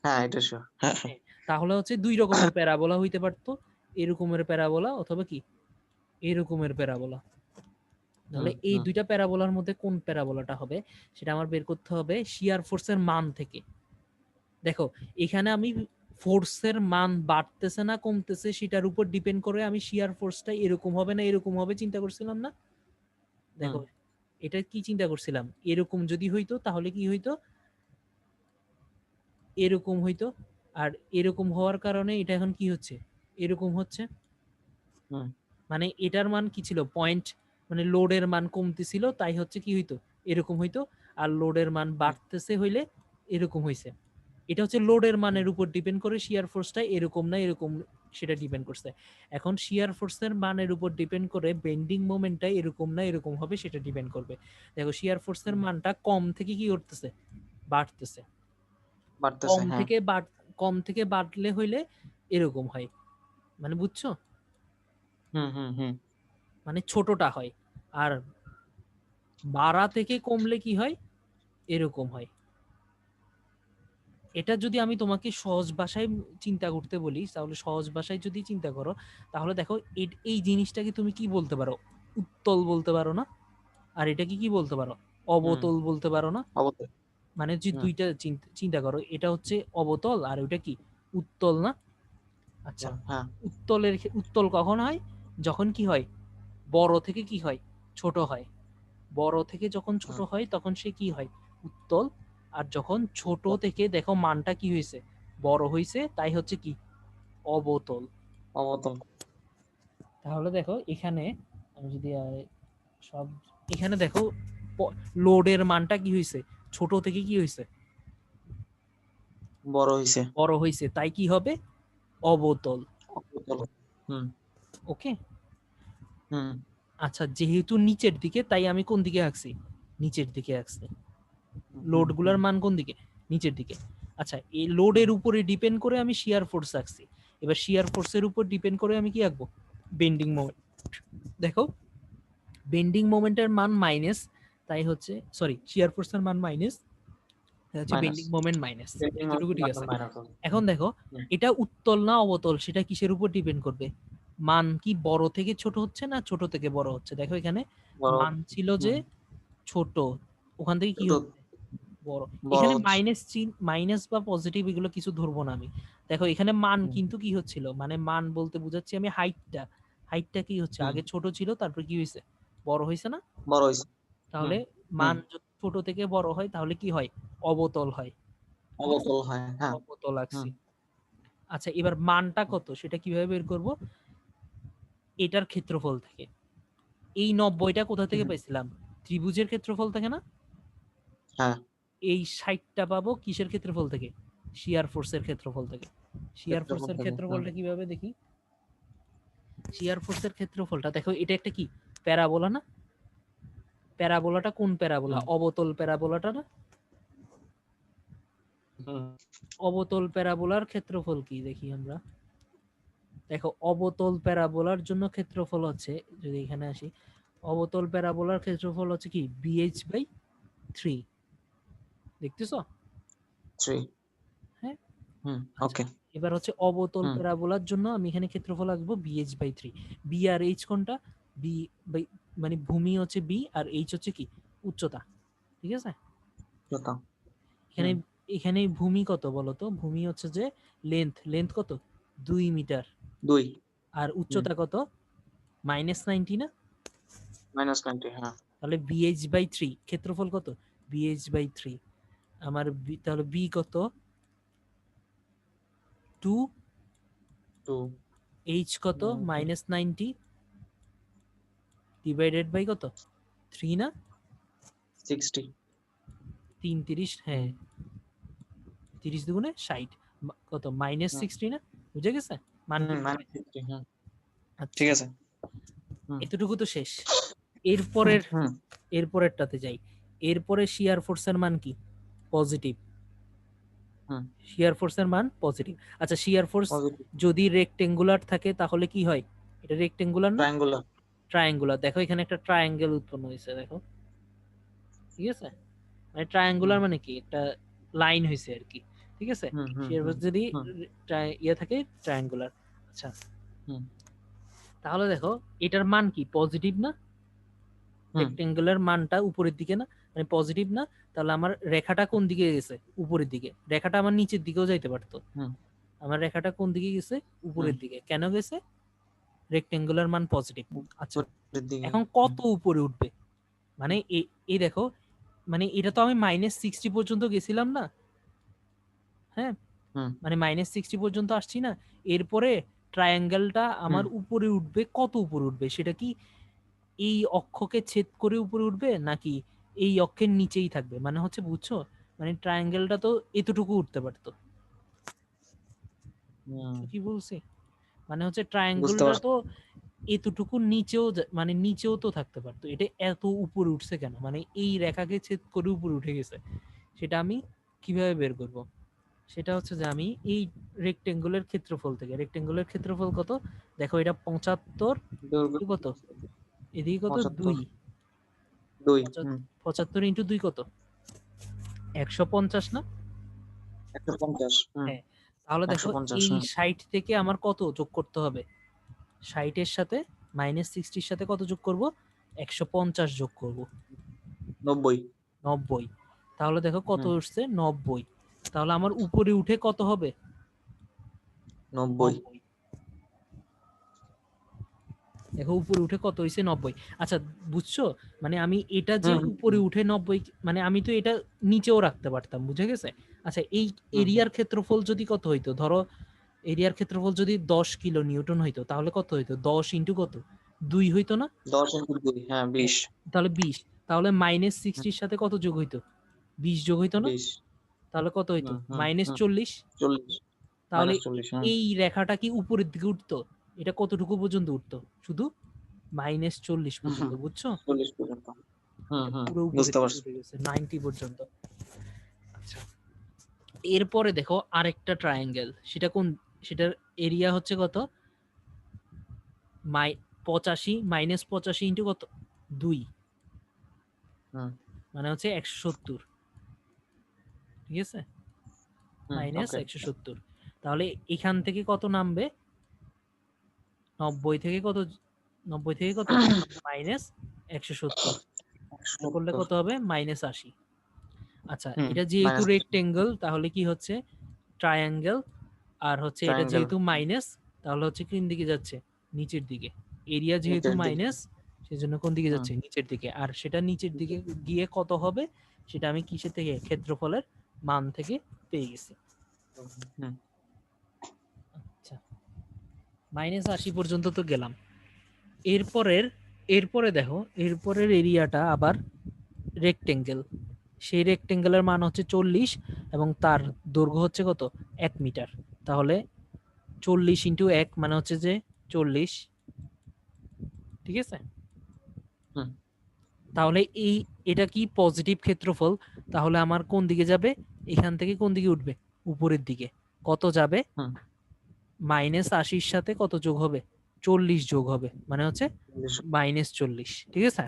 হ্যাঁ এটা শিওর। হ্যাঁ হ্যাঁ। হ্যাঁ, তাহলে হচ্ছে দুই রকমের প্যারাবোলা হইতে পারতো, এরকমের প্যারাবোলা অথবা কি এরকমের প্যারাবোলা। তাহলে হুম এই হুম দুইটা প্যারাবোলার মধ্যে কোন প্যারাবোলাটা হবে সেটা আমার বের করতে হবে শিয়ার ফোর্সের মান থেকে। দেখো এখানে আমি ফোর্সের মান বাড়তেছে না কমতেছে সেটার উপর ডিপেন্ড করে আমি শিয়ার ফোর্সটা এরকম হবে না এরকম হবে চিন্তা করছিলাম না? হুম দেখো এটা কি চিন্তা করছিলাম, এরকম যদি হইতো তাহলে কি হইতো, এরকম হইতো। আর এরকম হওয়ার কারণে এটা এখন কি হচ্ছে, এরকম হচ্ছে। হুম মানে এটার মান কি ছিল, পয়েন্ট, মানে লোডের মান কমতেছিল তাই হচ্ছে কি হইতো, এরকম হইতো। আর লোডের মান হুম বাড়তেছে হইলে এরকম হইছে। এটা হচ্ছে লোডের হুম মানের উপর ডিপেন্ড করে শিয়ার ফোর্সটা এরকম না এরকম সেটা ডিপেন্ড করছে। এখন শিয়ার ফোর্সের মানের উপর ডিপেন্ড করে বেন্ডিং মোমেন্টটা এরকম না এরকম হবে সেটা ডিপেন্ড করবে। দেখো শিয়ার ফোর্সের হুম। মানটা কম থেকে কি করতেছে, বাড়তেছে। বাড়তেছে কম হ্যাঁ। থেকে কম থেকে বাড়লে হইলে এরকম হয়, মানে বুঝছো, হুম হুম হুম মানে ছোটটা হয়। আর বাড়া থেকে কমলে কি হয়, এরকম হয়। এটা যদি আমি তোমাকে সহজ ভাষায় চিন্তা করতে বলি, তাহলে সহজ ভাষায় যদি চিন্তা করো তাহলে দেখো এই জিনিসটাকে তুমি কি বলতে পারো, উত্তল বলতে পারো না? আর এটাকে কি বলতে পারো, হুম। অবতল বলতে পারো না? অবশ্যই। মানে যে হুম দুইটা চিন্তা করো, এটা হচ্ছে অবতল আর ওইটা কি উত্তল না? আচ্ছা, হ্যাঁ। উত্তল কখন হয়, যখন কি হয়, বড় থেকে কি হয়, ছোট হয়। বড় থেকে যখন ছোট হুম। হয় তখন সে কি হয়, উত্তল। আর যখন ছোট থেকে দেখো মানটা কি হয়েছে, বড় হয়েছে, তাই হচ্ছে কি অবতল। অবতল। তাহলে দেখো এখানে আমি যদি সব, এখানে দেখো লোডের মানটা কি হয়েছে, ছোট থেকে কি হয়েছে, বড় হইছে। বড় হয়েছে, তাই কি হবে, অবতল। অবতল। হুম ওকে। হুম আচ্ছা যেহেতু নিচের দিকে তাই আমি কোন দিকে আঁকছি, নিচের দিকে আঁকছি। হুম হুম লোডগুলোর মান কোন দিকে, নিচের দিকে। আচ্ছা এই লোডের হুম উপরে ডিপেন্ড করে আমি শিয়ার ফোর্স আঁকছি। এবার শিয়ার ফোর্সের উপর ডিপেন্ড করে আমি কি আঁকবো, বেন্ডিং মোমেন্ট। দেখো বেন্ডিং মোমেন্টের মান মাইনাস, তাই হচ্ছে সরি শিয়ার ফোর্সের মান মাইনাস, হচ্ছে minus. Bending moment minus. Bending এতটুকু ঠিক আছে। মাইনাস হবে। এখন দেখো হুম। এটা উত্তল না অবতল সেটা কিসের উপর ডিপেন্ড করবে, মান কি বড় থেকে ছোট হচ্ছে না ছোট থেকে বড় হচ্ছে। দেখো এখানে বড় মান হচ্ছে। ছিল যে হুম। ছোট, ওখান থেকে কি ছোট। হচ্ছে বড়। বড় এখানে হচ্ছে। মাইনাস বা পজিটিভ এগুলো কিছু ধরবো না আমি। দেখো এখানে মান হুম কিন্তু কি হচ্ছিল, মানে মান বলতে বুঝাচ্ছি আমি হাইটটা, হাইটটা কি হচ্ছে হুম। আগে ছোট ছিল তারপর কি হয়েছে, বড় হয়েছে না? বড় হইছে। হুম তাহলে হুম। মান যদি ছোট থেকে বড় হয় তাহলে কি হয়, অবতল হয়। অবতল হয় হ্যাঁ। অবতল হুম আঁকছি। আচ্ছা এবার মানটা কত সেটা কিভাবে বের করব, এটার ক্ষেত্রফল থেকে। এই 90টা কোথা থেকে হুম। পাইছিলাম, ত্রিভুজের ক্ষেত্রফল থেকে না? হ্যাঁ। এই 60টা পাবো কিসের ক্ষেত্রফল থেকে, শিয়ার ফোর্সের ক্ষেত্রফল থেকে। শিয়ার ক্ষেত্রফল ফোর্সের থেকে। হুম ক্ষেত্রফলটা কিভাবে দেখি, শিয়ার ফোর্সের ক্ষেত্রফলটা দেখো এটা একটা কি প্যারাবোলা না? প্যারাবোলাটা কোন প্যারাবোলা, হুম অবতল প্যারাবোলাটা না? হুম অবতল প্যারাবোলার ক্ষেত্রফল কি দেখি আমরা। দেখো অবতল প্যারাবোলার জন্য ক্ষেত্রফল হচ্ছে, যদি এখানে আসি, অবতল প্যারাবোলার ক্ষেত্রফল হচ্ছে কি BH/3, দেখতেছো? 3। হ্যাঁ। হুম আচ্ছা ওকে। এবার হচ্ছে অবতল হুম প্যারাবোলার জন্য আমি এখানে ক্ষেত্রফল আঁকবো BH/3। বি আর এইচ কোনটা, বি বাই, মানে ভূমি হচ্ছে বি আর এইচ হচ্ছে কি উচ্চতা, ঠিক আছে? কথা। এখানে হুম। এখানে ভূমি কত বলতো, ভূমি হচ্ছে যে লেন্থ কত, 2 মিটার। 2। আর হুম। উচ্চতা কত, -90 না? -90 হ্যাঁ। তাহলে BH/3 ক্ষেত্রফল কত, BH/3 আমার তাহলে বি কত 2, 2। এইচ কত -90 ডিভাইডেড বাই কত 3 না? 60। 3 30, হ্যাঁ হুম 30 দুগুণে 60, কত হুম -60 না? বুঝে গেছে, মান হুম কিন্তু পাইছে। -60 হুম। ঠিক আচ্ছা আছে। হুম এতটুকু তো শেষ। এরপরের হুম এরপরেরটাতে যাই। এরপরে শিয়ার ফোর্সের মান কি, পজিটিভ। হুম। শিয়ার ফোর্সের মান পজিটিভ। আচ্ছা শিয়ার ফোর্স পজিটিভ। যদি রেক্টেঙ্গুলার থাকে তাহলে কি হয়, এটা রেক্টেঙ্গুলার না? ট্রায়াঙ্গুলার। ট্রায়াঙ্গুলার। দেখো এখানে একটা ট্রায়াঙ্গেল উৎপন্ন হয়েছে, দেখো, ঠিক আছে? মানে ট্রায়াঙ্গুলার মানে কি, একটা লাইন হয়েছে আর কি, ঠিক আছে? শিয়ার ফোর্স যদি ইয়ে থাকে ট্রায়াঙ্গুলার। আচ্ছা, তাহলে দেখো এটার মান কি, পজিটিভ না? রেক্টেঙ্গুলার মানটা উপরের দিকে না, মানে পজিটিভ না? তাহলে আমার রেখাটা কোন দিকে গেছে? উপরের দিকে। রেখাটা আমার নিচের দিকেও যাইতে পারতো। আমার রেখাটা কোন দিকে গেছে? উপরের দিকে। কেন গেছে? রেক্টেঙ্গুলার মান পজিটিভ। আচ্ছা, এখন কত উপরে উঠবে? মানে এই দেখো, মানে এটা তো আমি -60 পর্যন্ত গেছিলাম না, হ্যাঁ? মানে -60 পর্যন্ত আসছি না, এরপরে ট্রায়াঙ্গেলটা আমার উপরে উঠবে, কত উপরে উঠবে? সেটা কি এই অক্ষকে ছেদ করে উপরে উঠবে, নাকি এই অক্ষের নিচেই থাকবে? মানে হচ্ছে, বুঝছো, মানে ট্রায়াঙ্গেলটা তো এতটুকু উঠতে পারতো। কি বলছি? মানে হচ্ছে ট্রায়াঙ্গেলটা তো এতটুকু নিচেও মানে নিচেও তো থাকতে পারতো, এটা এত উপরে উঠছে কেন? মানে এই রেখাকে ছেদ করে উপরে উঠে গেছে, সেটা আমি কিভাবে বের করব? সেটা হচ্ছে যে আমি এই রেক্টেঙ্গুলার ক্ষেত্রফল থেকে, রেক্টেঙ্গুলার ক্ষেত্রফল কত দেখো, এটা 75, কত এদিকে কত, 2, 75 ইন্টু 2 কত, 150 না? 150। হ্যাঁ, তাহলে দেখো এই 60 থেকে আমার কত যোগ করতে হবে? 60-এর সাথে -60-র সাথে কত যোগ করব? 150 যোগ করব, 90। 90। তাহলে দেখো কত উঠছে, 90। তাহলে আমার উপরে উঠে কত হবে? 90। দেখো উপরে উঠে কত হয়েছে, 90। আচ্ছা, বুঝছো, মানে আমি এটা যে উপরে উঠে 90, মানে আমি তো এটা নিচেও রাখতে পারতাম, বুঝে গেছে? আচ্ছা, এই এরিয়ার ক্ষেত্রফল যদি কত হইতো, ধরো এরিয়ার ক্ষেত্রফল যদি 10 কিলো নিউটন হইতো, তাহলে কত হইতো? 10 ইন্টু কত, 2 হইতো না? 10 ইন্টু 2, হ্যাঁ 20। তাহলে 20। তাহলে -60-র সাথে কত যোগ হইতো? 20 যোগ হইতো না? 20। তাহলে কত হইতো? -40। 40। তাহলে -40। এই রেখাটা কি উপরের দিকে উঠতো? এটা কতটুকু পর্যন্ত উঠতো? শুধু -40 পর্যন্ত, বুঝছো? 40 পর্যন্ত। এটা পুরো উপরের বুঝতে দিকে পারছি। উঠে গেছে 90 পর্যন্ত। আচ্ছা, এরপরে দেখো আরেকটা ট্রায়াঙ্গেল, সেটা কোন, সেটার এরিয়া হচ্ছে কত, 85, -85 ইন্টু কত, 2, মানে হচ্ছে 170, ঠিক আছে? -170। তাহলে এখান থেকে কত নামবে? 90 থেকে কত, 90 থেকে কত, -170 করলে কত হবে? -80। আচ্ছা, এটা যেহেতু রেক্টেঙ্গল, তাহলে কি হচ্ছে, ট্রায়াঙ্গেল। আর হচ্ছে এটা যেহেতু মাইনাস, তাহলে হচ্ছে কোন দিকে যাচ্ছে? নিচের দিকে। এরিয়া যেহেতু মাইনাস, সেজন্য কোন দিকে যাচ্ছে? নিচের দিকে। আর সেটা নিচের দিকে গিয়ে কত হবে, সেটা আমি কিসের থেকে, ক্ষেত্রফলের মান থেকে পেয়ে গেছি। আচ্ছা, -80 পর্যন্ত তো গেলাম। এরপরে দেখো, এরপরের এরিয়াটা আবার রেক্টেঙ্গেল। সেই রেক্টেঙ্গেলের মান হচ্ছে 40 এবং তার দৈর্ঘ্য হচ্ছে কত, 1 মিটার। তাহলে 40 ইন্টু 1 মানে হচ্ছে যে 40, ঠিক আছে? তাহলে এটা কি পজিটিভ ক্ষেত্রফল, তাহলে আমার কোন দিকে যাবে? এখান থেকে কোন দিকে উঠবে? উপরের দিকে। কত যাবে? -80-র সাথে কত যোগ হবে? 40 যোগ হবে, মানে হচ্ছে -40, ঠিক আছে?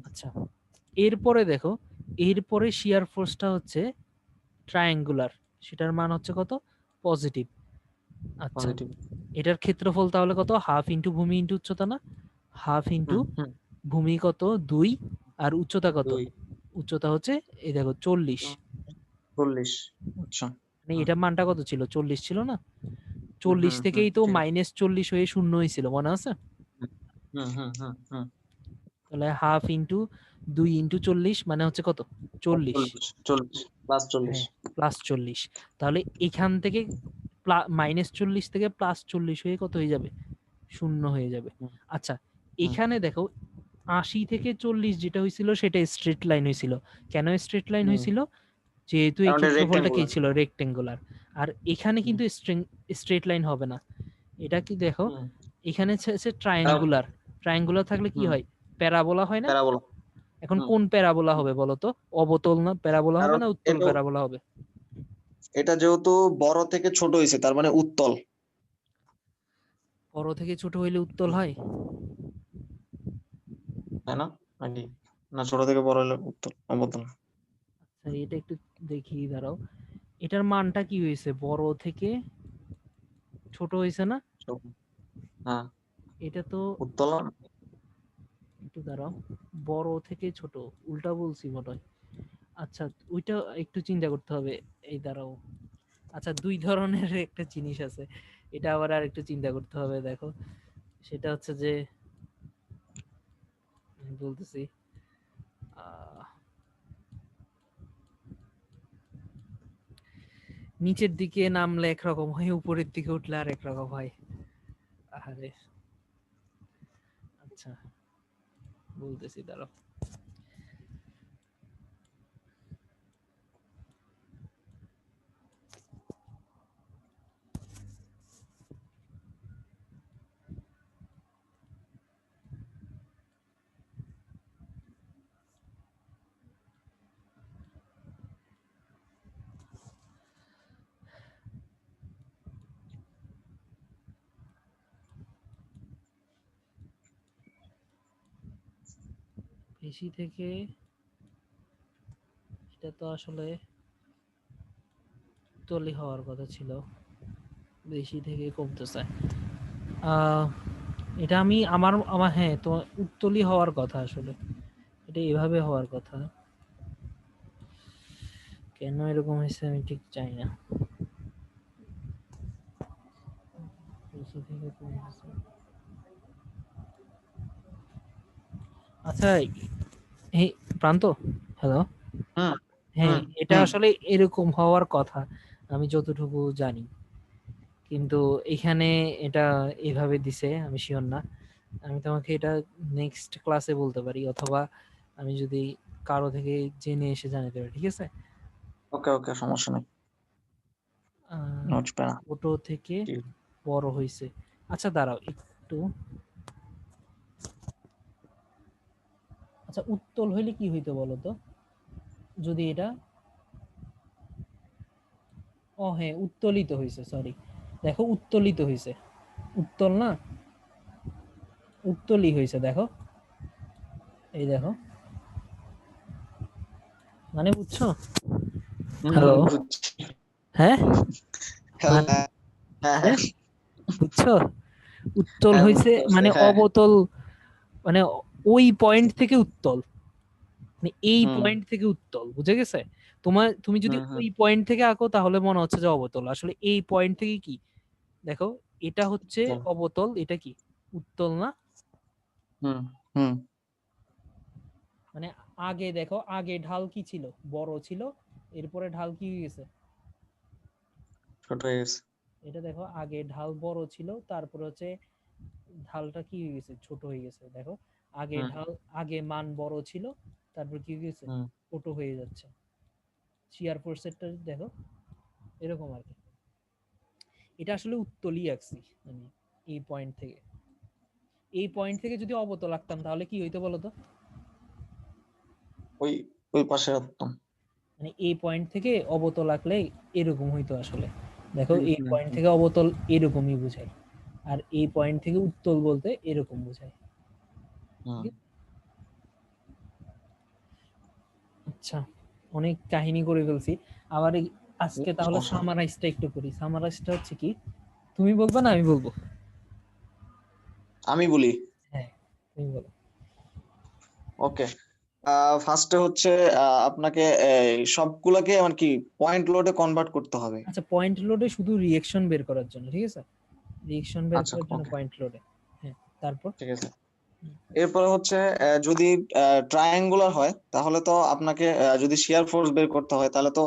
আচ্ছা, এরপরে দেখো, এরপরে শিয়ার ফোর্সটা হচ্ছে ট্রায়াঙ্গুলার, সেটার মান হচ্ছে কত? পজিটিভ। আচ্ছা, এটার ক্ষেত্রফল তাহলে কত? হাফ ইন্টু ভূমি ইন্টু উচ্চতা না? হাফ ইন্টু ভূমি কত, 2, আর উচ্চতা কত? উচ্চতা হচ্ছে এই দেখো 40। 40। আচ্ছা, মানে এটা মানটা কত ছিল? 40 ছিল না? 40 থেকেই তো -40 হয়ে 0 হয়েছিল, মনে আছে? তাহলে হাফ ইন্টু 2 ইন্টু 40 মানে হচ্ছে কত? 40। প্লাস 40। হ্যাঁ, +40। তাহলে এখান থেকে -40 থেকে +40 হয়ে কত হয়ে যাবে? 0 হয়ে যাবে। আচ্ছা, এখানে দেখো 80 থেকে 40 যেটা হয়েছিল সেটা স্ট্রেট লাইন হয়েছিল। কেন স্ট্রেট লাইন হয়েছিল? যেহেতু এই ক্ষেত্রফলটা কি ছিল, রেক্টেঙ্গুলার। আর এখানে কিন্তু স্ট্রেট লাইন হবে না। এটা কি দেখো, এখানে হচ্ছে ট্রায়াঙ্গুলার। ট্রায়াঙ্গুলার থাকলে কি হয়? প্যারাবোলা হয় না? প্যারাবোলা। এখন কোন প্যারাবোলা হবে বলো তো? অবতল না প্যারাবোলা হবে না উত্তল প্যারাবোলা হবে? এটা যেহেতু বড় থেকে ছোট হয়েছে, তার মানে উত্তল। বড় থেকে ছোট হইলে উত্তল হয়? তাই না? নাকি না ছোট থেকে বড় হলে উত্তল অবতল? আচ্ছা এটা একটু দেখি, দাঁড়াও। এটার মানটা কি হয়েছে, বড় থেকে ছোট হয়েছে না? হ্যাঁ, এটা তো উত্তোলন। একটু দাঁড়াও, বড় থেকে ছোট, উল্টা বলছি মনে হয়। আচ্ছা ওইটা একটু চিন্তা করতে হবে। এই দাঁড়াও, আচ্ছা দুই ধরনের একটা জিনিস আছে, এটা আবার আর একটু চিন্তা করতে হবে। দেখো সেটা হচ্ছে যে, আমি বলতেছি, আহ, নিচের দিকে নামলে একরকম হয়, উপরের দিকে উঠলে আর একরকম হয়। আরে আচ্ছা বলতেছি, দাঁড়াও। বেশি থেকে, এটা তো আসলে তলি হওয়ার কথা ছিল, বেশি থেকে কমতেছে। আহ এটা আমি আমার আমার হ্যাঁ, তো উত্তলি হওয়ার কথা আসলে, এটা এভাবে হওয়ার কথা। কেন এরকম হয়েছে আমি ঠিক জানি না। বেশি থেকে কমতেছে। আচ্ছা এই প্রান্ত, হ্যালো। হুম হ্যাঁ হুম এটা হুম আসলে এরকম হওয়ার কথা, আমি যতটুকু জানি, কিন্তু এখানে এটা এভাবে দিছে, আমি শিওর না। আমি তোমাকে এটা নেক্সট ক্লাসে বলতে পারি, অথবা আমি যদি কারো থেকে জেনে এসে জানাতে পারি, ঠিক আছে? ওকে ওকে, সমস্যা নেই। আহ, নোটস পেনা। ছোট থেকে বড় হয়েছে। আচ্ছা দাঁড়াও একটু, আচ্ছা উত্তল হইলে কি হইতো বলো তো, যদি এটা, ও হ্যাঁ উত্তোলিত হয়েছে, সরি, দেখো উত্তোলিত হয়েছে, উত্তল না, উত্তলই হয়েছে, দেখো এই দেখো, মানে বুঝছো? হ্যালো, বুঝছি। হ্যাঁ হ্যাঁ মানে, হ্যাঁ হ্যাঁ হ্যাঁ বুঝছো, উত্তল হ্যাঁ, হয়েছে বুঝতে পারছি, মানে হ্যাঁ। অবতল, মানে ওই পয়েন্ট থেকে উত্তল, মানে এই হুম পয়েন্ট থেকে উত্তল, বুঝে গেছে? তুমি যদি হুম হুম ওই পয়েন্ট থেকে আঁকো তাহলে মনে হচ্ছে যে অবতল, আসলে এই পয়েন্ট থেকে কি, দেখো এটা হচ্ছে হুম অবতল, এটা কি উত্তল না? হুম হুম, মানে আগে দেখো, আগে ঢাল কি ছিল, বড় ছিল, এরপরে ঢাল কি হয়ে গেছে, ছোট হয়ে গেছে। এটা দেখো আগে ঢাল বড় ছিল, তারপরে হচ্ছে ঢালটা কি হয়ে গেছে, ছোট হয়ে গেছে, দেখো আগে হুম ঢাল, আগে মান বড় ছিল, তারপর কি হয়ে গেছে, হুম, ছোট হয়ে যাচ্ছে। শিয়ার ফোর্সেরটা দেখো এরকম আর কি। এটা আসলে উত্তলই আঁকছি আমি, এই পয়েন্ট থেকে, এই পয়েন্ট থেকে যদি অবতল আঁকতাম তাহলে কি হইতো বলতো, ওই ওই পাশে একদম। মানে এই পয়েন্ট থেকে অবতল আঁকলে এরকম হইতো আসলে। দেখো হুম এই হুম পয়েন্ট হুম থেকে অবতল এরকমই বোঝায়, আর এই পয়েন্ট থেকে উত্তল বলতে এরকম বোঝায়, হুম। ঠিক আছে? আচ্ছা অনেক কাহিনী করে ফেলছি, আবার আজকে তাহলে সমস্যা নেই। সামারাইজটা একটু করি। সামারাইজটা হচ্ছে কি, তুমি বলবে না আমি বলবো? আমি বলি। হ্যাঁ তুমি বলো। ওকে, ফার্স্টে হচ্ছে আপনাকে সবগুলোকে মানে কি পয়েন্ট লোডে কনভার্ট করতে হবে। আচ্ছা পয়েন্ট লোডে শুধু রিয়েকশন বের করার জন্য, ঠিক আছে, রিয়েকশন বের আচ্ছা, করার জন্য ওকে, পয়েন্ট লোডে। হ্যাঁ তারপর, ঠিক আছে। এরপরে হচ্ছে যদি ট্রায়াঙ্গুলার হয় তাহলে তো আপনাকে যদি শিয়ার ফোর্স বের করতে হয় তাহলে তো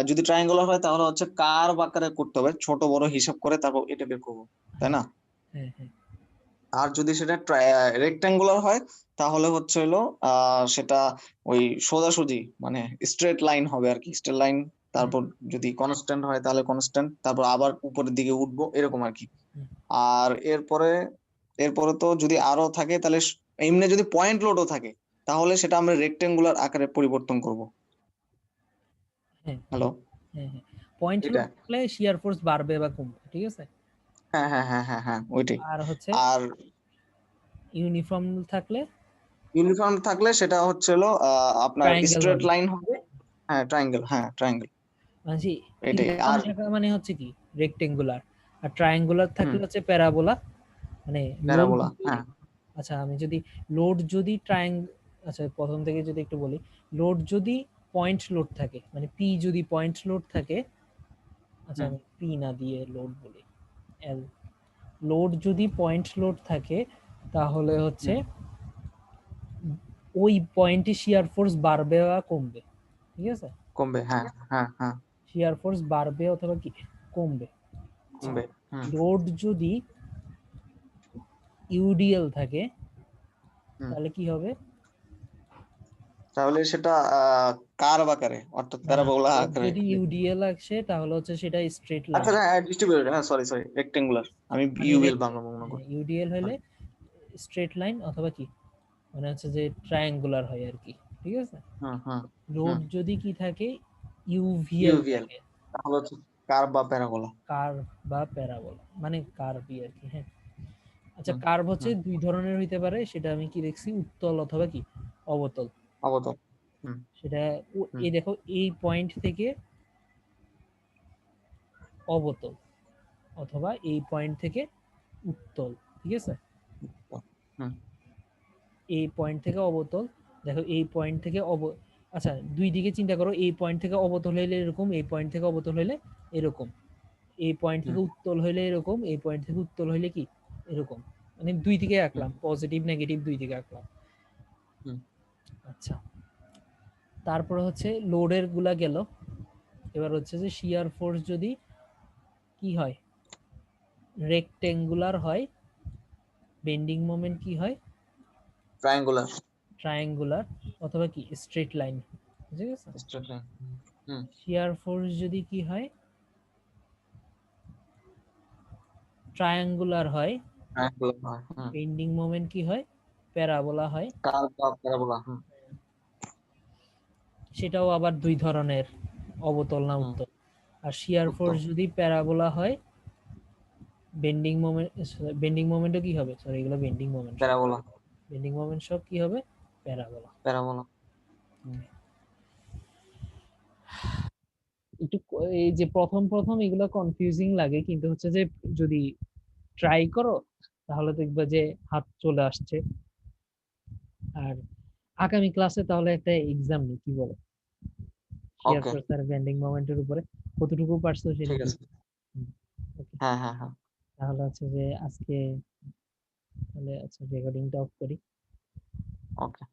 যদি ট্রায়াঙ্গুলার হয় তাহলে হচ্ছে কার্ভ আকারে করতে হবে, ছোট বড় হিসাব করে তারপর এটা বের করবো, তাই হ্যাঁ না? হ্যাঁ হ্যাঁ আর যদি সেটা রেক্টাঙ্গুলার হয় তাহলে হচ্ছে হলো সেটা ওই সোজাসুজি মানে স্ট্রেট লাইন হবে আর কি, স্ট্রেট লাইন। হুম, তারপর যদি কনস্ট্যান্ট হয় তাহলে কনস্ট্যান্ট, তারপর আবার উপরের দিকে উঠবো এরকম আর কি। হুম, আর এরপরে এরপরে তো যদি আরো থাকে তাহলে এমনি যদি পয়েন্ট লোডও থাকে তাহলে সেটা আমরা রেক্টেঙ্গুলার আকারে পরিবর্তন করব। হ্যাঁ হ্যালো, হ্যাঁ হ্যাঁ, পয়েন্ট এটা, লোড থাকলে শিয়ার ফোর্স বাড়বে বা কমবে, ঠিক আছে। হ্যাঁ হ্যাঁ হ্যাঁ হ্যাঁ হ্যাঁ, ওইটাই। আর হচ্ছে আর ইউনিফর্ম থাকলে, ইউনিফর্ম থাকলে সেটা হচ্ছে হলো আপনার ট্রায়াঙ্গেল স্ট্রেট হবে। লাইন হবে। হ্যাঁ, ট্রায়াঙ্গেল। মানে এটাই। ইউনিফর্ম আর থাকা মানে হচ্ছে কি রেক্টেঙ্গুলার, আর ট্রায়াঙ্গুলার হুম, থাকলে হচ্ছে প্যারাবোলা। মানে লোড, প্যারাবোলা। হ্যাঁ, আচ্ছা আমি যদি লোড যদি আচ্ছা প্রথম থেকে যদি একটু বলি, লোড যদি পয়েন্ট লোড থাকে, মানে পি যদি পয়েন্ট লোড থাকে, আচ্ছা হুম, আমি পি না দিয়ে লোড বলি, এল। লোড যদি পয়েন্ট লোড থাকে তাহলে হচ্ছে হুম, ওই পয়েন্টে শিয়ার ফোর্স বাড়বে বা কমবে, ঠিক আছে? কমবে। হ্যাঁ, হ্যাঁ, হ্যাঁ, শিয়ার ফোর্স বাড়বে অথবা কি কমবে। আচ্ছা, কমবে। হুম, লোড যদি ইউডিএল থাকে হুম। তাহলে কি হবে? তাহলে সেটা কার্ভ আকারে, অর্থাৎ না, প্যারাবোলা লোড আকারে। যদি ইউডিএল আসে তাহলে হচ্ছে সেটা স্ট্রেট আচ্ছা, লাইন। হ্যাঁ, ডিস্ট্রিবিউটেড। হ্যাঁ, সরি, রেক্টেঙ্গুলার। আমি মানে ইউএল বাংলা মনে করি। ইউডিএল হলে হ্যাঁ, স্ট্রেট লাইন অথবা কি মানে হচ্ছে যে ট্রায়াঙ্গুলার হয় আর কি, ঠিক আছে? হুম, হুম, লোড হুম। যদি কি থাকে, ইউভিএল ইউভিএল থাকে, তাহলে হচ্ছে কার্ভ বা প্যারাবোলা। কার্ভ বা প্যারাবোলা, মানে কার্ভই আর কি, হ্যাঁ। আচ্ছা, হুম, কার্ভ হচ্ছে হুম। দুই ধরনের হইতে পারে, সেটা আমি কি দেখছি, উত্তল অথবা কি অবতল। অবতল। হুম, সেটা হুম, এই দেখো, এই পয়েন্ট থেকে অবতল অথবা এই পয়েন্ট থেকে উত্তল, ঠিক আছে? হুম, এই পয়েন্ট থেকে অবতল, দেখো এই পয়েন্ট থেকে আচ্ছা দুই দিকে চিন্তা করো, এই পয়েন্ট থেকে অবতল হইলে এরকম, এই পয়েন্ট থেকে অবতল হইলে এরকম, এই পয়েন্ট হুম, থেকে উত্তল হইলে এরকম, এই পয়েন্ট থেকে উত্তল হইলে কি এরকম, মানে দুই দিকে হুম, আঁকলাম, পজিটিভ নেগেটিভ দুই দিকে আঁকলাম। হুম। আচ্ছা, তারপরে হচ্ছে লোডের গুলা গেল, এবার হচ্ছে যে শিয়ার ফোর্স যদি কি হয়, রেক্টেঙ্গুলার হয়, বেন্ডিং মোমেন্ট কি হয়, ট্রায়াঙ্গুলার। ট্রায়াঙ্গুলার অথবা কি স্ট্রেট লাইন, বুঝে গেছে? Straight line. হুম, শিয়ার ফোর্স যদি কি হয়, ট্রায়াঙ্গুলার হয়, ট্রায়াঙ্গুলার হয়। হুম, বেন্ডিং মোমেন্ট কি হয়, প্যারাবোলা হয়। কার্ভ বা প্যারাবোলা। হুম, সেটাও আবার দুই ধরনের, অবতল না হুম। উত্তল। আর শিয়ার উত্তল। ফোর্স যদি প্যারাবোলা হয়, বেন্ডিং মোমেন্ট, বেন্ডিং মোমেন্টও কি হবে, সরি এগুলো বেন্ডিং মোমেন্ট সব, প্যারাবোলা। বেন্ডিং মোমেন্ট সব কি হবে, প্যারাবোলা। প্যারাবোলা। হুম। একটু এই যে প্রথম প্রথম এগুলো কনফিউজিং লাগে, কিন্তু হচ্ছে যে যদি ট্রাই করো তাহলে দেখবে যে হাত চলে আসছে। আর আগামী ক্লাসে তাহলে একটা এক্সাম নেই, কি বলো? শিয়ার ওকে, ফোর্স আর বেন্ডিং মোমেন্টের উপরে কতটুকু পারছো সেটা ঠিক কি? আছে। ওকে, হ্যাঁ, হ্যাঁ, হ্যাঁ। তাহলে হচ্ছে যে আজকে তাহলে আচ্ছা রেকর্ডিংটা অফ করি। ওকে।